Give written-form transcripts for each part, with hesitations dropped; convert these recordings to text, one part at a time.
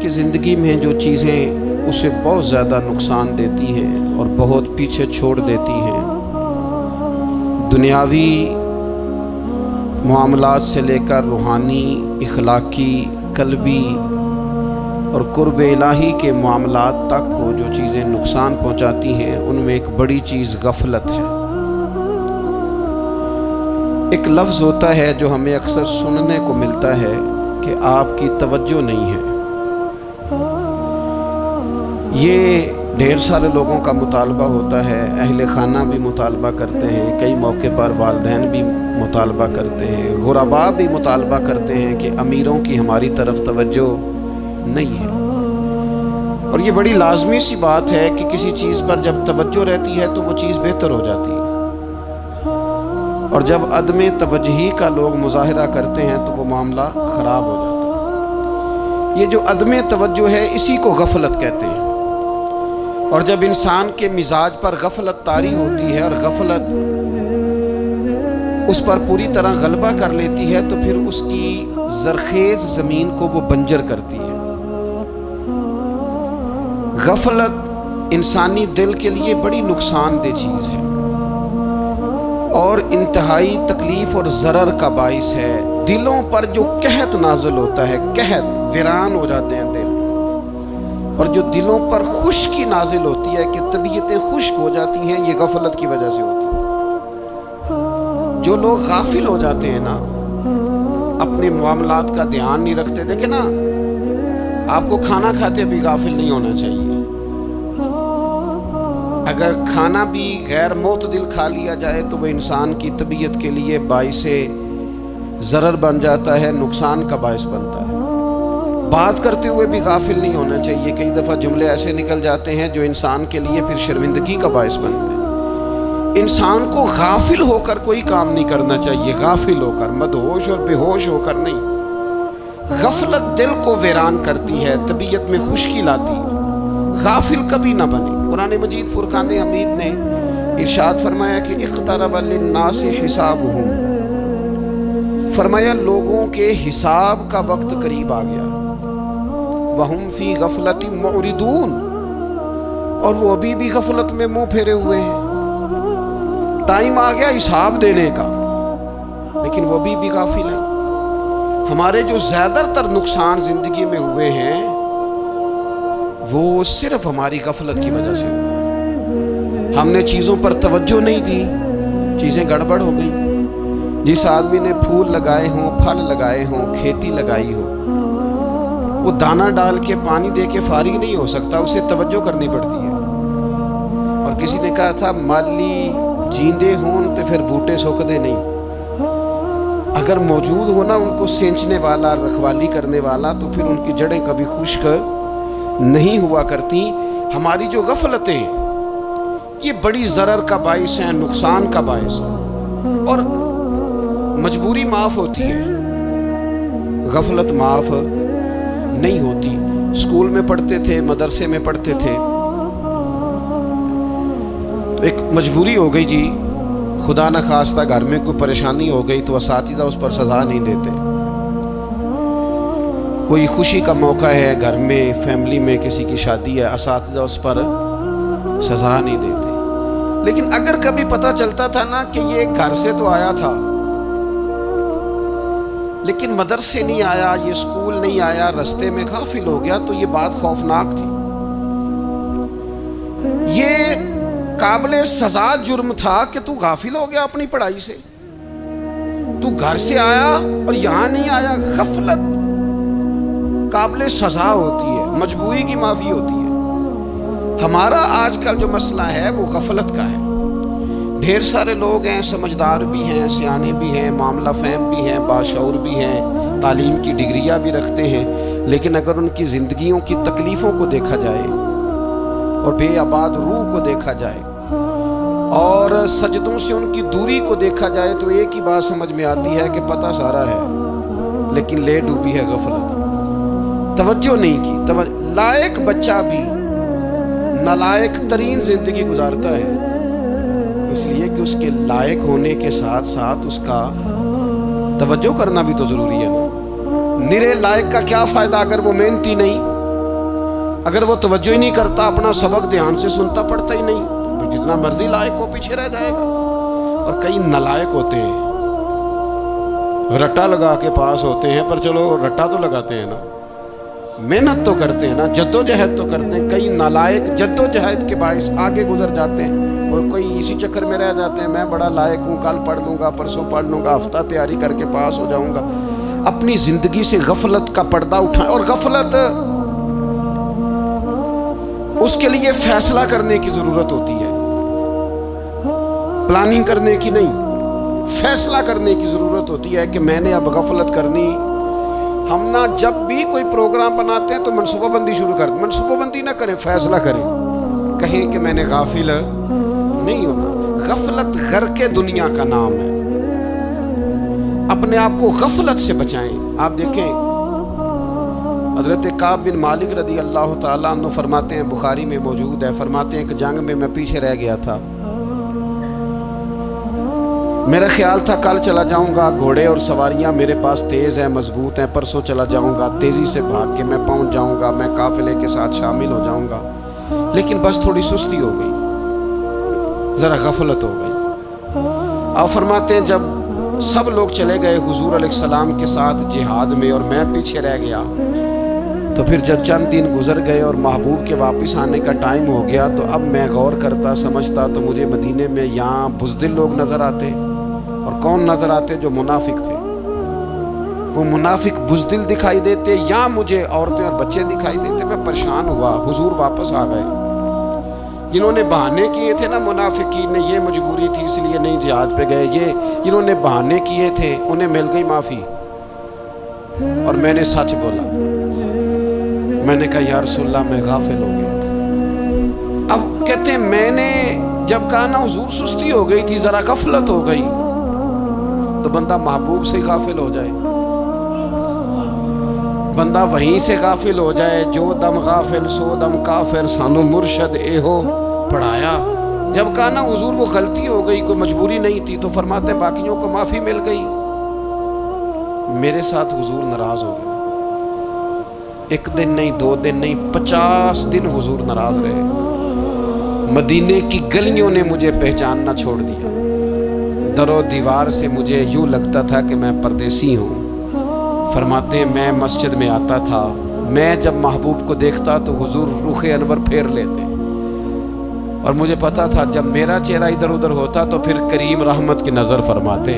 کہ زندگی میں جو چیزیں اسے بہت زیادہ نقصان دیتی ہیں اور بہت پیچھے چھوڑ دیتی ہیں، دنیاوی معاملات سے لے کر روحانی، اخلاقی، قلبی اور قرب الہی کے معاملات تک کو جو چیزیں نقصان پہنچاتی ہیں، ان میں ایک بڑی چیز غفلت ہے۔ ایک لفظ ہوتا ہے جو ہمیں اکثر سننے کو ملتا ہے کہ آپ کی توجہ نہیں ہے۔ یہ ڈھیر سارے لوگوں کا مطالبہ ہوتا ہے، اہل خانہ بھی مطالبہ کرتے ہیں، کئی موقع پر والدین بھی مطالبہ کرتے ہیں، غرباء بھی مطالبہ کرتے ہیں کہ امیروں کی ہماری طرف توجہ نہیں ہے۔ اور یہ بڑی لازمی سی بات ہے کہ کسی چیز پر جب توجہ رہتی ہے تو وہ چیز بہتر ہو جاتی ہے، اور جب عدم توجہی کا لوگ مظاہرہ کرتے ہیں تو وہ معاملہ خراب ہو جاتا ہے۔ یہ جو عدم توجہ ہے اسی کو غفلت کہتے ہیں، اور جب انسان کے مزاج پر غفلت طاری ہوتی ہے اور غفلت اس پر پوری طرح غلبہ کر لیتی ہے تو پھر اس کی زرخیز زمین کو وہ بنجر کرتی ہے۔ غفلت انسانی دل کے لیے بڑی نقصان دہ چیز ہے اور انتہائی تکلیف اور ضرر کا باعث ہے۔ دلوں پر جو قحط نازل ہوتا ہے، قحط، ویران ہو جاتے ہیں دل، اور جو دلوں پر خشکی نازل ہوتی ہے کہ طبیعتیں خشک ہو جاتی ہیں، یہ غفلت کی وجہ سے ہوتی ہے۔ جو لوگ غافل ہو جاتے ہیں نا، اپنے معاملات کا دھیان نہیں رکھتے، دیکھیں نا، آپ کو کھانا کھاتے بھی غافل نہیں ہونا چاہیے۔ اگر کھانا بھی غیر معتدل کھا لیا جائے تو وہ انسان کی طبیعت کے لیے باعث ضرر بن جاتا ہے، نقصان کا باعث بنتا ہے۔ بات کرتے ہوئے بھی غافل نہیں ہونا چاہیے، کئی دفعہ جملے ایسے نکل جاتے ہیں جو انسان کے لیے پھر شرمندگی کا باعث بنتے ہیں۔ انسان کو غافل ہو کر کوئی کام نہیں کرنا چاہیے، غافل ہو کر، مدہوش اور بے ہوش ہو کر نہیں۔ غفلت دل کو ویران کرتی ہے، طبیعت میں خشکی لاتی ہے۔ غافل کبھی نہ بنے۔ قرآن مجید فرقان حمید نے ارشاد فرمایا کہ اقترب للناس حسابہم، فرمایا لوگوں کے حساب کا وقت قریب آ گیا۔ وَهُمْ فِي غَفْلَةٍ مُعْرِضُونَ، اور وہ ابھی بھی غفلت میں منہ پھیرے ہوئے ہیں۔ ٹائم آ گیا حساب دینے کا، لیکن وہ ابھی بھی غافل ہیں۔ ہمارے جو زیادہ تر نقصان زندگی میں ہوئے ہیں وہ صرف ہماری غفلت کی وجہ سے ہوئے۔ ہم نے چیزوں پر توجہ نہیں دی، چیزیں گڑبڑ ہو گئیں۔ جس آدمی نے پھول لگائے ہوں، پھل لگائے ہوں، کھیتی لگائی ہو، وہ دانہ ڈال کے پانی دے کے فارغ نہیں ہو سکتا، اسے توجہ کرنی پڑتی ہے۔ اور کسی نے کہا تھا مالی جیندے ہون تو پھر بوٹے سوکھدے نہیں۔ اگر موجود ہونا ان کو سینچنے والا، رکھوالی کرنے والا، تو پھر ان کی جڑیں کبھی خشک نہیں ہوا کرتی۔ ہماری جو غفلتیں یہ بڑی ضرر کا باعث ہیں، نقصان کا باعث، اور مجبوری معاف ہوتی ہے، غفلت معاف نہیں ہوتی۔ اسکول میں پڑھتے تھے، مدرسے میں پڑھتے تھے، تو ایک مجبوری ہو گئی جی، خدا نہ خواستہ گھر میں کوئی پریشانی ہو گئی تو اساتذہ اس پر سزا نہیں دیتے۔ کوئی خوشی کا موقع ہے گھر میں، فیملی میں کسی کی شادی ہے، اساتذہ اس پر سزا نہیں دیتے۔ لیکن اگر کبھی پتہ چلتا تھا نا کہ یہ گھر سے تو آیا تھا لیکن مدرسے نہیں آیا، یہ اسکول نہیں آیا، رستے میں غافل ہو گیا، تو یہ بات خوفناک تھی۔ یہ قابل سزا جرم تھا کہ تو غافل ہو گیا اپنی پڑھائی سے، تو گھر سے آیا اور یہاں نہیں آیا۔ غفلت قابل سزا ہوتی ہے، مجبوری کی معافی ہوتی ہے۔ ہمارا آج کل جو مسئلہ ہے وہ غفلت کا ہے۔ ڈھیر سارے لوگ ہیں، سمجھدار بھی ہیں، سیانے بھی ہیں، معاملہ فہم بھی ہیں، باشعور بھی ہیں، تعلیم کی ڈگریاں بھی رکھتے ہیں، لیکن اگر ان کی زندگیوں کی تکلیفوں کو دیکھا جائے اور بے آباد روح کو دیکھا جائے اور سجدوں سے ان کی دوری کو دیکھا جائے تو ایک ہی بات سمجھ میں آتی ہے کہ پتہ سارا ہے لیکن لے ڈوبی ہے غفلت، توجہ نہیں کی۔ لائق بچہ بھی نالائق ترین زندگی گزارتا ہے، اس لیے کہ اس کے لائق ہونے کے ساتھ ساتھ اس کا توجہ کرنا بھی تو ضروری ہے نا۔ نرے لائق کا کیا فائدہ اگر وہ محنتی نہیں؟ अगर वो तवज्जो ही नहीं करता, अपना सबक ध्यान से सुनता पढ़ता ही नहीं, तो जितना मर्जी लायक हो पीछे रह जाएगा। और कई नालायक होते हैं, रट्टा लगा के पास होते हैं, पर चलो रट्टा तो लगाते हैं ना, मेहनत तो करते हैं ना, जद्दोजहद तो करते हैं। कई नालायक जद्दोजहद के बाइस आगे गुजर जाते हैं, और कोई इसी चक्कर में रह जाते हैं, मैं बड़ा लायक हूँ, कल पढ़ लूँगा, परसों पढ़ लूँगा, हफ्ता तैयारी करके पास हो जाऊँगा। अपनी ज़िंदगी से गफलत का पर्दा उठाएं। और गफलत, उसके लिए फैसला करने की ज़रूरत होती है, प्लानिंग करने की नहीं, फैसला करने की ज़रूरत होती है कि मैंने अब गफलत करनी। हम ना जब भी कोई प्रोग्राम बनाते हैं तो मनसूबाबंदी शुरू करते हैं। मनसूबाबंदी ना करें, फैसला करें, कहें कि मैंने गाफिल नहीं होना। गफलत गर्क दुनिया का नाम है। अपने आप को गफलत से बचाएं। आप देखें, हज़रत काब बिन मालिक रदी अल्लाह ताला अन्हु फरमाते हैं, बुखारी में मौजूद है, फरमाते हैं कि जंग में मैं पीछे रह गया था। मेरा ख्याल था कल चला जाऊंगा, घोड़े और सवारियां मेरे पास तेज़ हैं, मजबूत हैं, परसों चला जाऊंगा, तेज़ी से भाग के मैं पहुंच जाऊंगा, मैं काफिले के साथ शामिल हो जाऊंगा। लेकिन बस थोड़ी सुस्ती हो गई, ज़रा गफलत हो गई। आप फरमाते हैं जब सब लोग चले गए हुजूर अलैहिस्सलाम के साथ जिहाद में और मैं पीछे रह गया, तो फिर जब चंद दिन गुजर गए और महबूब के वापस आने का टाइम हो गया, तो अब मैं गौर करता समझता तो मुझे मदीने में यहाँ बुज़दिल लोग नज़र आते। और कौन नज़र आते? जो मुनाफिक थे। वो मुनाफिक बुज़दिल दिखाई देते, या मुझे औरतें और बच्चे दिखाई देते। मैं परेशान हुआ। हुजूर वापस आ गए। जिन्होंने बहाने किए थे ना मुनाफिकीन ने, ये मजबूरी थी इसलिए नहीं जिहाद पे गए, ये जिन्होंने बहाने किए थे उन्हें मिल गई माफ़ी। और मैंने सच बोला, मैंने कहा या रसूलल्लाह मैं गाफिल हो गया था। अब कहते हैं मैंने जब कहा ना हुजूर सुस्ती हो गई थी, ज़रा गफलत हो गई, तो बंदा महबूब से गाफिल हो जाए, बंदा वहीं से गाफिल हो जाए। जो दम गाफिल सो दम काफिर, सानू मुर्शद एहो पढ़ाया। जब कहा ना हुजूर वो गलती हो गई, कोई मजबूरी नहीं थी, तो फरमाते हैं बाकियों को माफ़ी मिल गई, मेरे साथ हुजूर नाराज़ हो गए। एक दिन नहीं, 2 दिन नहीं, 50 दिन हुजूर नाराज़ रहे। मदीने की गलियों ने मुझे पहचानना छोड़ दिया। दरो दीवार से मुझे यूँ लगता था कि मैं परदेसी हूँ। फरमाते हैं मैं मस्जिद में आता था, मैं जब महबूब को देखता तो हुजूर रुख अनवर फेर लेते, और मुझे पता था जब मेरा चेहरा इधर उधर होता तो फिर करीम रहमत की नज़र फरमाते।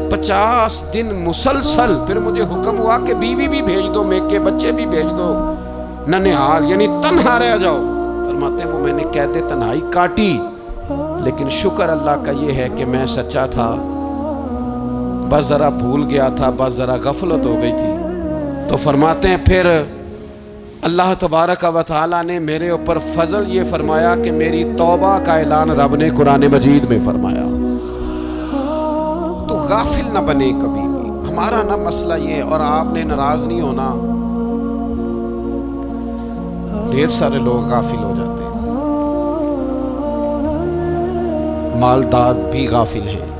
50 दिन मुसलसल। फिर मुझे हुक्म हुआ कि बीवी भी भेज दो, मेके बच्चे भी भेज दो, नन्हेहाल यानी तन्हा रह जाओ। फरमाते वो मैंने कहते तन्हाई काटी, लेकिन शुक्र अल्लाह का ये है कि मैं सच्चा था, बस ज़रा भूल गया था, बस ज़रा गफलत हो गई थी। तो फरमाते हैं फिर अल्लाह तबारक व तआला ने मेरे ऊपर फजल ये फरमाया कि मेरी तौबा का ऐलान रब ने कुरान मजीद में फरमाया। तो गाफिल ना बने कभी भी। हमारा ना मसला ये, और आपने नाराज़ नहीं होना, ढेर सारे लोग गाफिल हो जाते हैं, मालदार भी गाफिल हैं,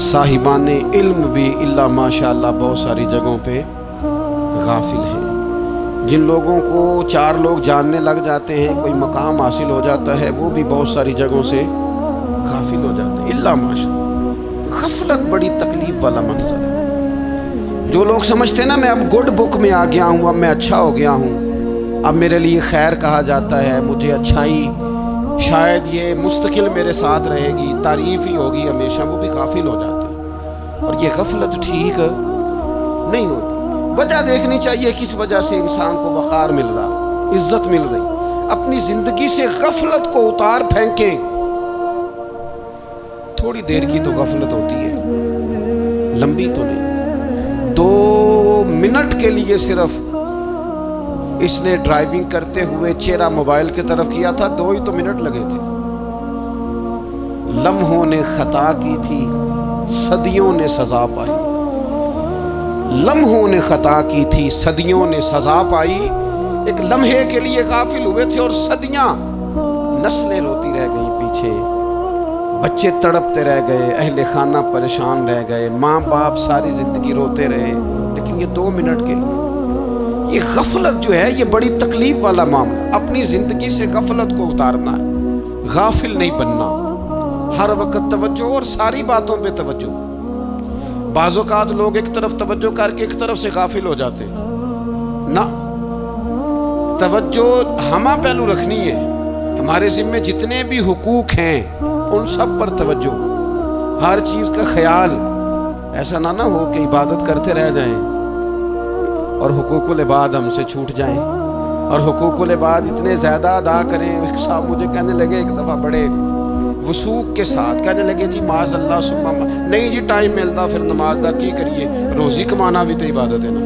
साहिबाने इल्म भी इल्ला माशाअल्लाह बहुत सारी जगहों पे गाफिल हैं। जिन लोगों को 4 लोग जानने लग जाते हैं, कोई मकाम हासिल हो जाता है, वो भी बहुत सारी जगहों से गाफिल हो जाते हैं, इल्ला माशाअल्लाह। गफलत बड़ी तकलीफ वाला मंजर है। जो लोग समझते हैं ना मैं अब गुड बुक में आ गया हूँ, अब मैं अच्छा हो गया हूँ, अब मेरे लिए खैर कहा जाता है, मुझे अच्छाई शायद ये मुस्तकिल मेरे साथ रहेगी, तारीफ ही होगी हमेशा, वो भी गाफिल हो जाते हैं। और ये गफलत ठीक नहीं होती। वजह देखनी चाहिए किस वजह से इंसान को वक़ार मिल रहा, इज्जत मिल रही। अपनी ज़िंदगी से गफलत को उतार फेंकें। थोड़ी देर की तो गफलत होती है, लंबी तो नहीं। 2 मिनट के लिए सिर्फ इसने ड्राइविंग करते हुए चेहरा मोबाइल की तरफ किया था, 2 ही तो मिनट लगे थे। लम्हों ने खता की थी, सदियों ने सजा पाई। लम्हों ने खता की थी, सदियों ने सजा पाई। एक लम्हे के लिए गाफिल हुए थे और सदियां, नस्लें रोती रह गई पीछे, बच्चे तड़पते रह गए, अहले खाना परेशान रह गए, माँ बाप सारी जिंदगी रोते रहे। लेकिन ये 2 मिनट के लिए, یہ غفلت جو ہے یہ بڑی تکلیف والا معاملہ. اپنی زندگی سے غفلت کو اتارنا ہے، غافل نہیں بننا، ہر وقت توجہ اور ساری باتوں پہ توجہ. بعض اوقات لوگ ایک طرف توجہ کر کے ایک طرف سے غافل ہو جاتے ہیں. نہ، توجہ ہمہ پہلو رکھنی ہے. ہمارے ذمہ جتنے بھی حقوق ہیں ان سب پر توجہ، ہر چیز کا خیال. ایسا نہ ہو کہ عبادت کرتے رہ جائیں اور حقوق العباد ہم سے چھوٹ جائیں، اور حقوق العباد اتنے زیادہ ادا کریں. ایک صاحب مجھے کہنے لگے ایک دفعہ بڑے وثوق کے ساتھ کہنے لگے جی معاذ اللہ سبحان نہیں جی ٹائم ملتا پھر نماز دا کی کریے، روزی کمانا بھی تو عبادت ہے نا.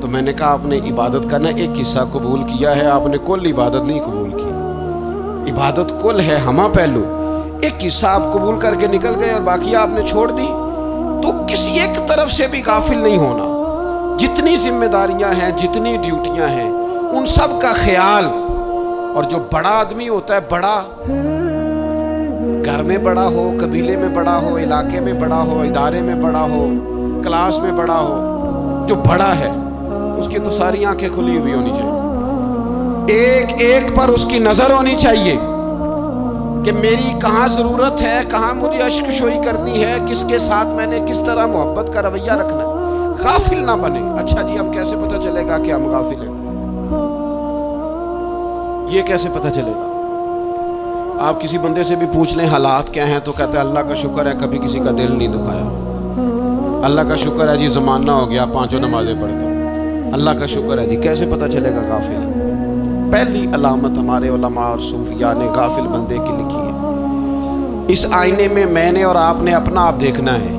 تو میں نے کہا آپ نے عبادت کرنا ایک حصہ قبول کیا ہے، آپ نے کل عبادت نہیں قبول کی. عبادت کل ہے ہمہ پہلو، ایک حصہ آپ قبول کر کے نکل گئے اور باقی آپ نے چھوڑ دی. تو کسی ایک طرف سے بھی غافل نہیں ہونا. جتنی ذمہ داریاں ہیں، جتنی ڈیوٹیاں ہیں، ان سب کا خیال. اور جو بڑا آدمی ہوتا ہے، بڑا گھر میں بڑا ہو، قبیلے میں بڑا ہو، علاقے میں بڑا ہو، ادارے میں بڑا ہو، کلاس میں بڑا ہو، جو بڑا ہے اس کی تو ساری آنکھیں کھلی ہوئی ہونی چاہیے. ایک ایک پر اس کی نظر ہونی چاہیے کہ میری کہاں ضرورت ہے، کہاں مجھے اشک شوئی کرنی ہے، کس کے ساتھ میں نے کس طرح محبت کا رویہ رکھنا ہے. غافل نہ بنے. اچھا جی اب کیسے پتہ چلے گا کہ ہم غافل ہیں؟ یہ کیسے پتہ چلے گا؟ آپ کسی بندے سے بھی پوچھ لیں حالات کیا ہیں تو کہتے ہیں اللہ کا شکر ہے کبھی کسی کا دل نہیں دکھایا، اللہ کا شکر ہے جی زمانہ ہو گیا 5 نمازیں پڑھتا ہوں، اللہ کا شکر ہے جی. کیسے پتہ چلے گا غافل ہے؟ پہلی علامت ہمارے علماء اور صوفیاء نے غافل بندے کی لکھی ہے. اس آئینے میں میں نے اور آپ نے اپنا آپ دیکھنا ہے.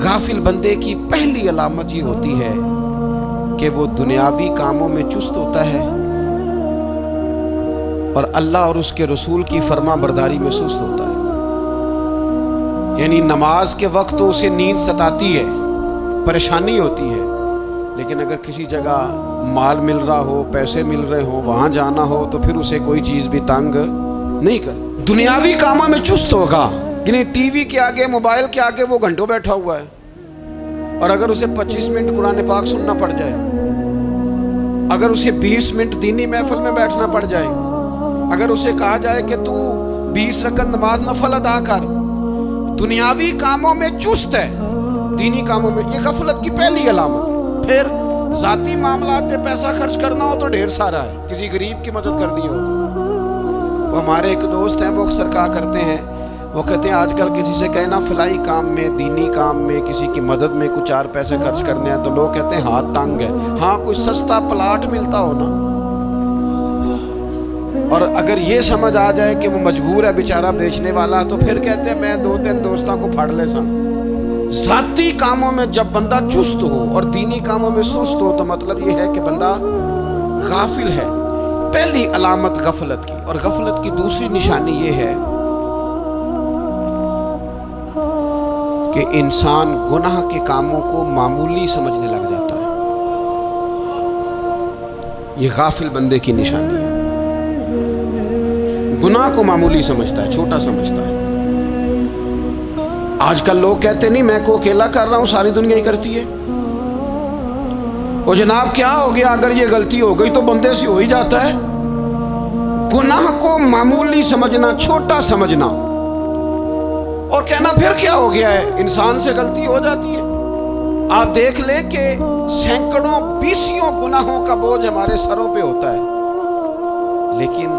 غافل بندے کی پہلی علامت یہ ہوتی ہے کہ وہ دنیاوی کاموں میں چست ہوتا ہے اور اللہ اور اس کے رسول کی فرما برداری میں سست ہوتا ہے. یعنی نماز کے وقت تو اسے نیند ستاتی ہے، پریشانی ہوتی ہے، لیکن اگر کسی جگہ مال مل رہا ہو، پیسے مل رہے ہوں، وہاں جانا ہو تو پھر اسے کوئی چیز بھی تنگ نہیں کر. دنیاوی کاموں میں چست ہوگا، یعنی ٹی وی کے آگے، موبائل کے آگے وہ گھنٹوں بیٹھا ہوا ہے. اور اگر اسے 25 منٹ قرآن پاک سننا پڑ جائے، اگر اسے 20 منٹ دینی محفل میں بیٹھنا پڑ جائے، اگر اسے کہا جائے کہ تو 20 رکعت نماز نفل ادا کر، دنیاوی کاموں میں چست ہے، دینی کاموں میں، یہ غفلت کی پہلی علامت. پھر ذاتی معاملات پہ پیسہ خرچ کرنا ہو تو ڈھیر سارا ہے، کسی غریب کی مدد کرنی ہو تو. وہ ہمارے ایک دوست ہیں، وہ اکثر کہا کرتے ہیں، وہ کہتے ہیں آج کل کسی سے کہنا فلائی کام میں، دینی کام میں، کسی کی مدد میں کچھ 4 پیسے خرچ کرنے ہیں تو لوگ کہتے ہیں ہاتھ تنگ ہے. ہاں کوئی سستا پلاٹ ملتا ہو نا، اور اگر یہ سمجھ آ جائے کہ وہ مجبور ہے بیچارہ بیچنے والا، تو پھر کہتے ہیں میں 2-3 دوستوں کو پھاڑ لے سن. ذاتی کاموں میں جب بندہ چست ہو اور دینی کاموں میں سست ہو تو مطلب یہ ہے کہ بندہ غافل ہے. پہلی علامت غفلت کی. اور غفلت کی دوسری نشانی یہ ہے کہ انسان گناہ کے کاموں کو معمولی سمجھنے لگ جاتا ہے. یہ غافل بندے کی نشانی ہے. گناہ کو معمولی سمجھتا ہے، چھوٹا سمجھتا ہے. آج کل لوگ کہتے نہیں میں کو اکیلا کر رہا ہوں، ساری دنیا ہی کرتی ہے. وہ جناب کیا ہو گیا، اگر یہ غلطی ہو گئی تو بندے سے ہو ہی جاتا ہے. گناہ کو معمولی سمجھنا، چھوٹا سمجھنا اور کہنا پھر کیا ہو گیا ہے، انسان سے غلطی ہو جاتی ہے. آپ دیکھ لیں کہ سینکڑوں بیسیوں گناہوں کا بوجھ ہمارے سروں پہ ہوتا ہے، لیکن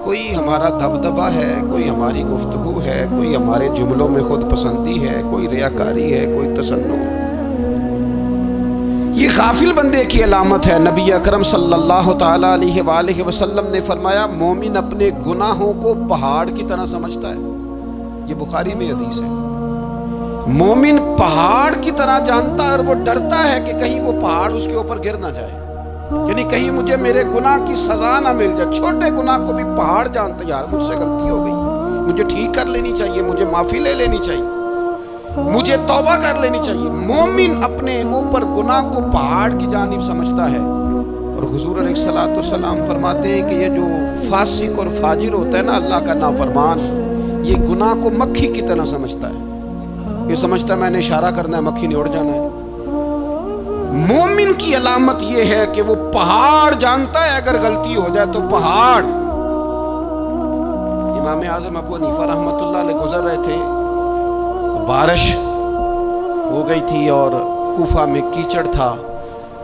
کوئی ہمارا دبدبا ہے، کوئی ہماری گفتگو ہے، کوئی ہمارے جملوں میں خود پسندی ہے، کوئی ریاکاری ہے، کوئی تسنع. یہ غافل بندے کی علامت ہے. نبی اکرم صلی اللہ تعالی علیہ وآلہ وسلم نے فرمایا مومن اپنے گناہوں کو پہاڑ کی طرح سمجھتا ہے. یہ بخاری میں حدیث ہے. مومن پہاڑ کی طرح جانتا ہے اور وہ ڈرتا ہے کہ کہیں وہ پہاڑ اس کے اوپر گر نہ جائے، یعنی کہیں مجھے میرے گناہ کی سزا نہ مل جائے. چھوٹے گناہ کو بھی پہاڑ جانتا ہے، یار مجھ سے غلطی ہو گئی، مجھے ٹھیک کر لینی چاہیے، مجھے معافی لے لینی چاہیے، مجھے توبہ کر لینی چاہیے. مومن اپنے اوپر گناہ کو پہاڑ کی جانب سمجھتا ہے. اور حضور علیہ الصلوۃ والسلام فرماتے ہیں کہ یہ جو فاسق اور فاجر ہوتا ہے نا، اللہ کا نافرمان، یہ گناہ کو مکھی کی طرح سمجھتا ہے. یہ سمجھتا ہے میں نے اشارہ کرنا ہے، مکھی نے اڑ جانا ہے. मोमिन की अलामत ये है कि वो पहाड़ जानता है अगर गलती हो जाए तो पहाड़। इमाम आज़म अबू हनीफा रहमतुल्लाह अलैह गुजर रहे थे, तो बारिश हो गई थी और कूफा में कीचड़ था,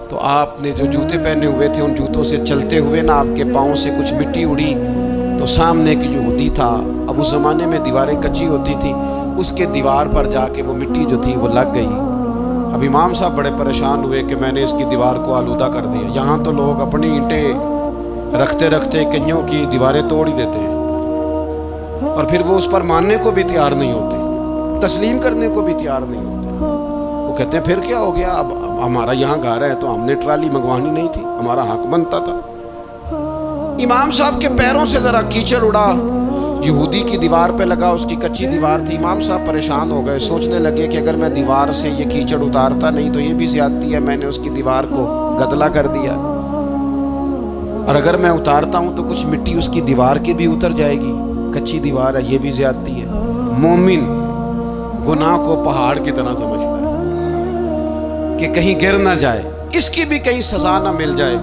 तो आपने जो जूते पहने हुए थे उन जूतों से चलते हुए ना आपके पाँव से कुछ मिट्टी उड़ी, तो सामने एक यहूदी था, अब उस ज़माने में दीवारें कच्ची होती थी, उसके दीवार पर जाके वो मिट्टी जो थी वो लग गई। अब इमाम साहब बड़े परेशान हुए कि मैंने इसकी दीवार को आलूदा कर दिया। यहाँ तो लोग अपनी ईंटें रखते रखते कईयों की दीवारें तोड़ ही देते हैं, और फिर वो उस पर मानने को भी तैयार नहीं होते, तस्लीम करने को भी तैयार नहीं होते। वो कहते हैं फिर क्या हो गया, अब हमारा यहाँ घर है तो हमने ट्राली मंगवानी नहीं थी, हमारा हक बनता था। इमाम साहब के पैरों से ज़रा कीचड़ उड़ा, यहूदी की दीवार पे लगा, उसकी कच्ची दीवार थी। इमाम साहब परेशान हो गए, सोचने लगे कि अगर मैं दीवार से ये कीचड़ उतारता नहीं तो ये भी ज़्यादती है, मैंने उसकी दीवार को गदला कर दिया, और अगर मैं उतारता हूँ तो कुछ मिट्टी उसकी दीवार की भी उतर जाएगी, कच्ची दीवार है, ये भी ज़्यादती है। मोमिन गुनाह को पहाड़ की तरह समझता है कि कहीं गिर ना जाए, इसकी भी कहीं सज़ा ना मिल जाए।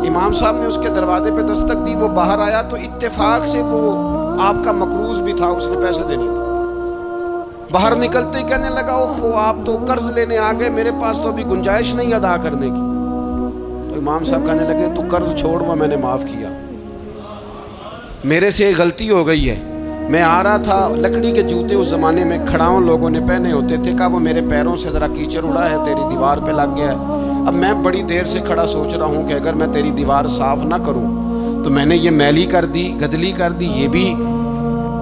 इमाम साहब ने उसके दरवाजे पे दस्तक दी, वो बाहर आया तो इत्तेफाक से वो आपका मकरूज भी था, उसने पैसे देने थे। बाहर निकलते ही कहने लगा, ओहो आप तो कर्ज लेने आ गए, मेरे पास तो अभी गुंजाइश नहीं अदा करने की। तो इमाम साहब कहने लगे, तू कर्ज छोड़, वो मैंने माफ़ किया, मेरे से गलती हो गई है। मैं आ रहा था, लकड़ी के जूते उस ज़माने में खड़ाओं लोगों ने पहने होते थे, कहा वो मेरे पैरों से ज़रा कीचड़ उड़ा है, तेरी दीवार पे लग गया है। अब मैं बड़ी देर से खड़ा सोच रहा हूँ कि अगर मैं तेरी दीवार साफ़ ना करूँ तो मैंने ये मैली कर दी, गदली कर दी, ये भी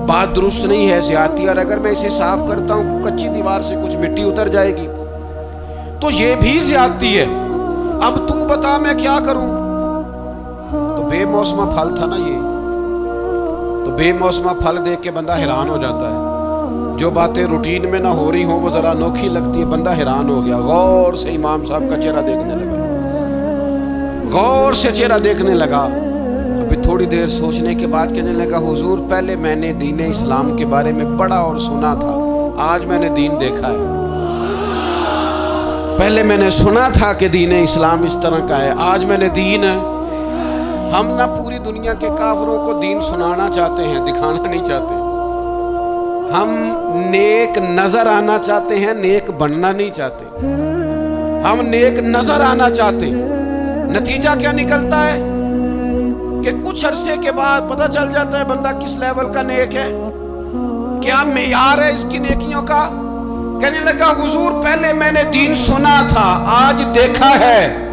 बात दुरुस्त नहीं है, ज़्यादती। और अगर मैं इसे साफ़ करता हूँ, कच्ची दीवार से कुछ मिट्टी उतर जाएगी, तो ये भी ज़्यादती है। अब तू बता मैं क्या करूँ। तो बेमौसमा फल था ना ये, तो बेमौसमा फल देख के बंदा हैरान हो जाता है। जो बातें रूटीन में ना हो रही हों वो ज़रा अनोखी लगती है, बंदा हैरान हो गया। गौर से इमाम साहब का चेहरा देखने लगा, गौर से चेहरा देखने लगा। फिर थोड़ी देर सोचने के बाद कहने लगा, हुजूर पहले मैंने दीन इस्लाम के बारे में पढ़ा और सुना था, आज मैंने दीन देखा है। पहले मैंने सुना था कि दीन इस्लाम इस तरह का है, आज मैंने दीन है। हम ना पूरी दुनिया के काफिरों को दीन सुनाना चाहते हैं, दिखाना नहीं चाहते। हम नेक नजर आना चाहते हैं, नेक बनना नहीं चाहते। हम नेक नजर आना चाहते, नतीजा क्या निकलता है कि कुछ अरसे के बाद पता चल जाता है बंदा किस लेवल का नेक है, क्या मेयार है इसकी नेकियों का। कहने लगा, हुजूर पहले मैंने दीन सुना था, आज देखा है।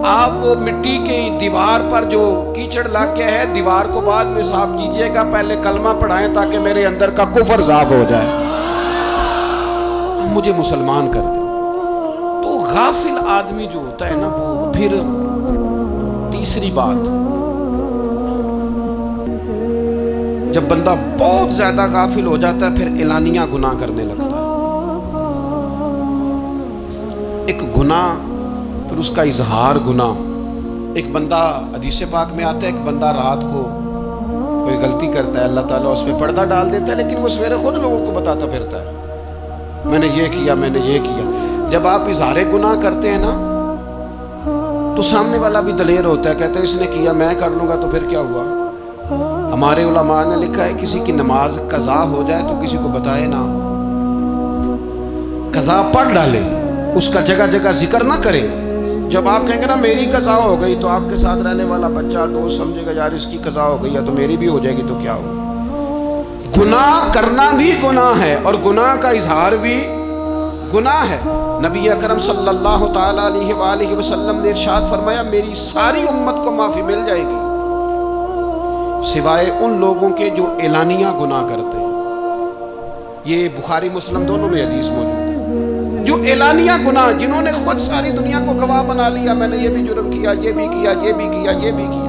आप वो मिट्टी की दीवार पर जो कीचड़ लग गया है, दीवार को बाद में साफ कीजिएगा, पहले कलमा पढ़ाएं ताकि मेरे अंदर का कुफर साफ हो जाए, मुझे मुसलमान कर दे। तो गाफिल आदमी जो होता है ना, वो फिर तीसरी बात, जब बंदा बहुत ज्यादा गाफिल हो जाता है फिर एलानिया गुनाह करने लगता है। एक गुनाह फिर उसका इजहार गुनाह। एक बंदा, हदीस पाक में आता है, एक बंदा रात को कोई गलती करता है, अल्लाह ताला उस पर पर्दा डाल देता है, लेकिन वो सवेरे खुद लोगों को बताता फिरता है, मैंने ये किया, मैंने ये किया। जब आप इजहार गुनाह करते हैं ना, तो सामने वाला भी दलेर होता है, कहते हैं इसने किया मैं कर लूंगा, तो फिर क्या हुआ। हमारे उलमा ने लिखा है, किसी की नमाज कज़ा हो जाए तो किसी को बताए ना, कज़ा पढ़ डाले, उसका जगह जगह जिक्र ना करे। जब आप कहेंगे ना मेरी कज़ा हो गई, तो आपके साथ रहने वाला बच्चा दोस्त समझेगा यार इसकी कज़ा हो गई है तो मेरी भी हो जाएगी, तो क्या हो। गुनाह करना भी गुनाह है और गुनाह का इजहार भी गुनाह है। नबी अकरम सल्लल्लाहु ताला अलैहि वसल्लम ने इरशाद फरमाया, मेरी सारी उम्मत को माफ़ी मिल जाएगी सिवाय उन लोगों के जो एलानिया गुनाह करते हैं। ये बुखारी मुस्लिम दोनों में हदीस मौजूद है। जो एलानिया गुनाह, जिन्होंने खुद सारी दुनिया को गवाह बना लिया, मैंने ये भी जुर्म किया, ये भी किया, ये भी किया, ये भी किया,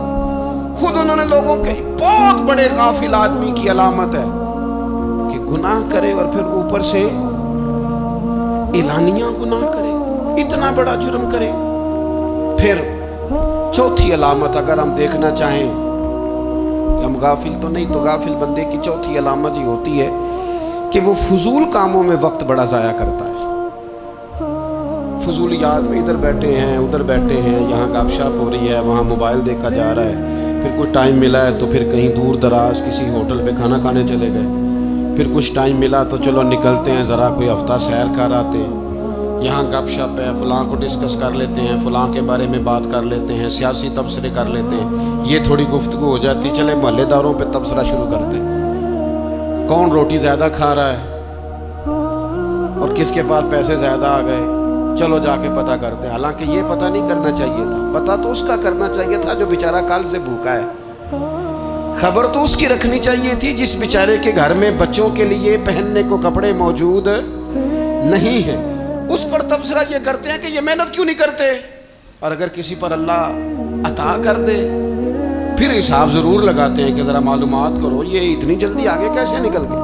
खुद उन्होंने लोगों के बहुत बड़े गाफिल आदमी की अलामत है कि गुनाह करे और फिर ऊपर से एलानिया गुनाह करे, इतना बड़ा जुर्म करे। फिर चौथी अलामत अगर हम देखना चाहें कि हम गाफिल तो नहीं, तो गाफिल बंदे की चौथी अलामत ही होती है कि वो फजूल कामों में वक्त बड़ा ज़ाया करता है। फजूलियात में इधर बैठे हैं उधर बैठे हैं, यहाँ गप शप हो रही है, वहाँ मोबाइल देखा जा रहा है, फिर कुछ टाइम मिला है तो फिर कहीं दूर दराज किसी होटल पे खाना खाने चले गए, फिर कुछ टाइम मिला तो चलो निकलते हैं ज़रा कोई हफ्ता सैर कर आते हैं, यहाँ गप शप है, फ़लाँ को डिस्कस कर लेते हैं, फ़लाँ के बारे में बात कर लेते हैं, सियासी तबसरे कर लेते हैं, ये थोड़ी गुफ्तगू हो जाती, चले मोहल्लेदारों पे तबसरा शुरू करते हैं, कौन रोटी ज़्यादा खा रहा है और किसके पास पैसे ज़्यादा आ गए, चलो जाके पता करते हैं। हालांकि ये पता नहीं करना चाहिए था, पता तो उसका करना चाहिए था जो बेचारा कल से भूखा है, खबर तो उसकी रखनी चाहिए थी जिस बेचारे के घर में बच्चों के लिए पहनने को कपड़े मौजूद नहीं है। उस पर तबसरा ये करते हैं कि ये मेहनत क्यों नहीं करते, और अगर किसी पर अल्लाह अता कर दे फिर हिसाब ज़रूर लगाते हैं कि ज़रा मालूमात करो ये इतनी जल्दी आगे कैसे निकल गए।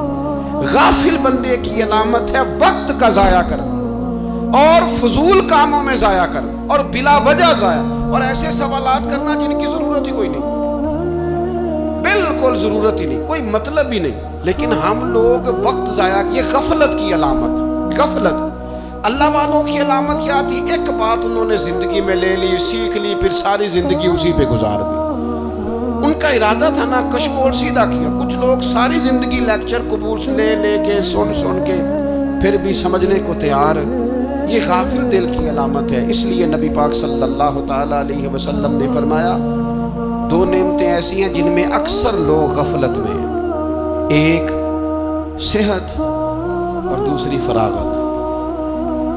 गाफिल बंदे की अलामत है वक्त का ज़ाया करना और फजूल कामों में ज़ाया करना और बिला वजह ज़ाया, और ऐसे सवालात करना जिनकी ज़रूरत ही कोई नहीं, बिल्कुल ज़रूरत ही नहीं, कोई मतलब ही नहीं, लेकिन हम लोग वक्त ज़ाया, ये गफलत की अलामत। गफलत अल्लाह वालों की अलामत क्या थी, एक बात उन्होंने ज़िंदगी में ले ली, सीख ली, फिर सारी ज़िंदगी उसी पे गुजार दी। उनका इरादा था ना कशकोल सीधा किया। कुछ लोग सारी ज़िंदगी लेक्चर कबूल ले के सुन के फिर भी समझने को तैयार, ये गाफिल दिल की अलामत है। इसलिए नबी पाक सल्लल्लाहु ताला अलैहि वसल्लम ने फरमाया दो नेमतें ऐसी हैं जिनमें अक्सर लोग गफलत में हैं, एक सेहत और दूसरी फरागत।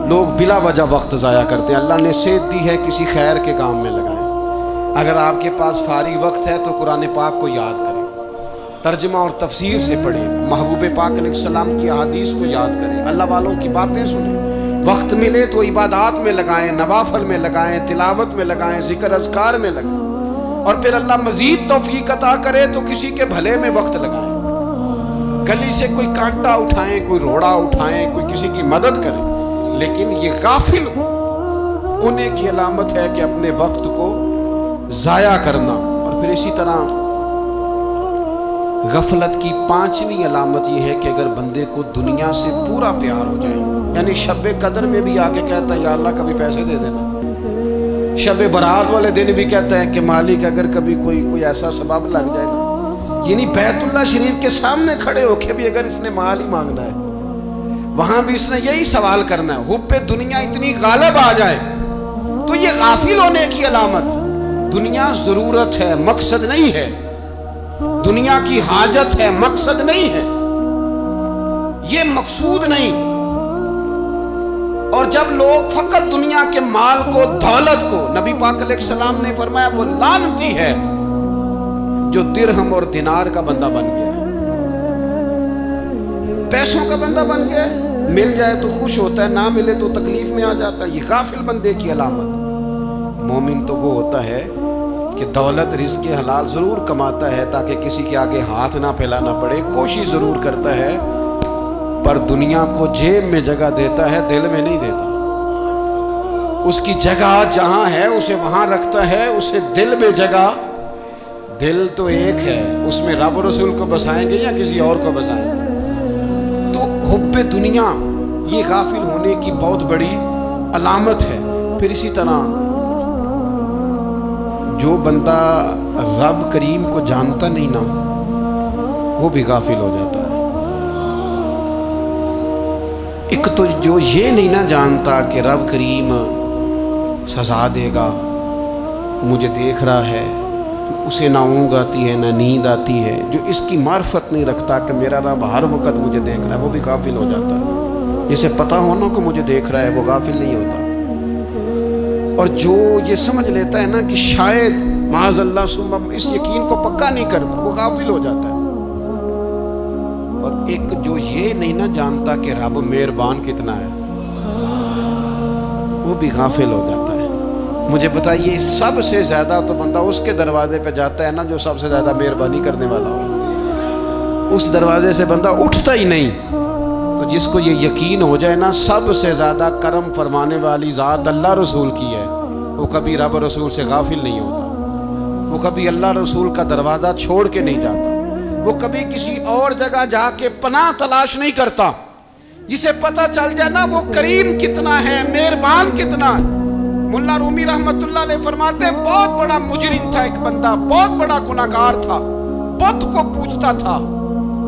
लोग बिला वजह वक्त ज़ाया करते हैं। अल्लाह ने सेहत दी है, किसी खैर के काम में लगाएं। अगर आपके पास फारिग वक्त है तो कुरान पाक को याद करें, तर्जुमा और तफसीर से पढ़ें, महबूब पाक अलैहिस्सलाम की अहादीस को याद करें, अल्लाह वालों की बातें सुनें। वक्त मिले तो इबादात में लगाएं, नवाफल में लगाएं, तिलावत में लगाएं, जिक्र अज़कार में लगाएं, और फिर अल्लाह मजीद तौफीक अता करे तो किसी के भले में वक्त लगाएं। गली से कोई कांटा उठाएं, कोई रोड़ा उठाएं, कोई किसी की मदद करें, लेकिन ये गाफिल होने की अलामत है कि अपने वक्त को ज़ाया करना। और फिर इसी तरह गफलत की पांचवी अलामत यह है कि अगर बंदे को दुनिया से पूरा प्यार हो जाए, यानी शब कदर में भी आके कहता है या अल्लाह कभी पैसे दे देना, शब बारात वाले दिन भी कहता है कि मालिक अगर कभी कोई ऐसा सबब लग जाए ना, यानी बैतुल्लाह शरीफ के सामने खड़े होके भी अगर इसने माल ही मांगना है, वहां भी इसने यही सवाल करना है, हुब्बे दुनिया इतनी गालिब आ जाए, तो ये गाफिल होने की अलामत। दुनिया जरूरत है, मकसद नहीं है, दुनिया की हाजत है, मकसद नहीं है, ये मकसूद नहीं। और जब लोग फकत दुनिया के माल को, दौलत को, नबी पाक अलैहिस्सलाम ने फरमाया वो लानती है जो दिरहम और दिनार का बंदा बन गया, पैसों का बंदा बन गया, मिल जाए तो खुश होता है, ना मिले तो तकलीफ में आ जाता है। ये गाफिल बंदे की अलामत। मोमिन तो वो होता है कि दौलत रिज़्क़ हलाल ज़रूर कमाता है ताकि किसी के आगे हाथ ना फैलाना पड़े, कोशिश ज़रूर करता है, पर दुनिया को जेब में जगह देता है, दिल में नहीं देता। उसकी जगह जहाँ है उसे वहाँ रखता है, उसे दिल में जगह, दिल तो एक है, उसमें रब रसूल को बसाएंगे या किसी और को बसाएंगे। तो हुब्बे दुनिया ये गाफिल होने की बहुत बड़ी अलामत है। फिर इसी तरह जो बंदा रब करीम को जानता नहीं ना, वो भी गाफिल हो जाता है। एक तो जो ये नहीं ना जानता कि रब करीम सजा देगा, मुझे देख रहा है, उसे ना ऊँग आती है ना नींद आती है, जो इसकी मार्फत नहीं रखता कि मेरा रब हर वक्त मुझे देख रहा है, वो भी गाफिल हो जाता है। जिसे पता होना को मुझे देख रहा है वो गाफिल नहीं होता। और जो ये समझ लेता है ना कि शायद माज़अल्लाह सुम्मा इस यकीन को पक्का नहीं करता, वो गाफिल हो जाता है। और एक जो ये नहीं ना जानता कि रब मेहरबान कितना है, वो भी गाफिल हो जाता है। मुझे बताइए सबसे ज़्यादा तो बंदा उसके दरवाजे पे जाता है ना जो सबसे ज़्यादा मेहरबानी करने वाला हो, उस दरवाजे से बंदा उठता ही नहीं। तो जिसको ये यकीन हो जाए ना सबसे ज़्यादा करम फरमाने वाली ज़ात अल्लाह रसूल की है, वो कभी रब रसूल से गाफिल नहीं होता, वो कभी अल्लाह रसूल का दरवाज़ा छोड़ के नहीं जाता, वो कभी किसी और जगह जाके पनाह तलाश नहीं करता। जिसे पता चल जाए ना वो करीम कितना है, मेहरबान कितना है। मुल्ला रूमी रहमतुल्लाह अलैह फरमाते हैं, बहुत बड़ा मुजरिम था एक बंदा, बहुत बड़ा गुनाहगार था, बुत को पूजता था,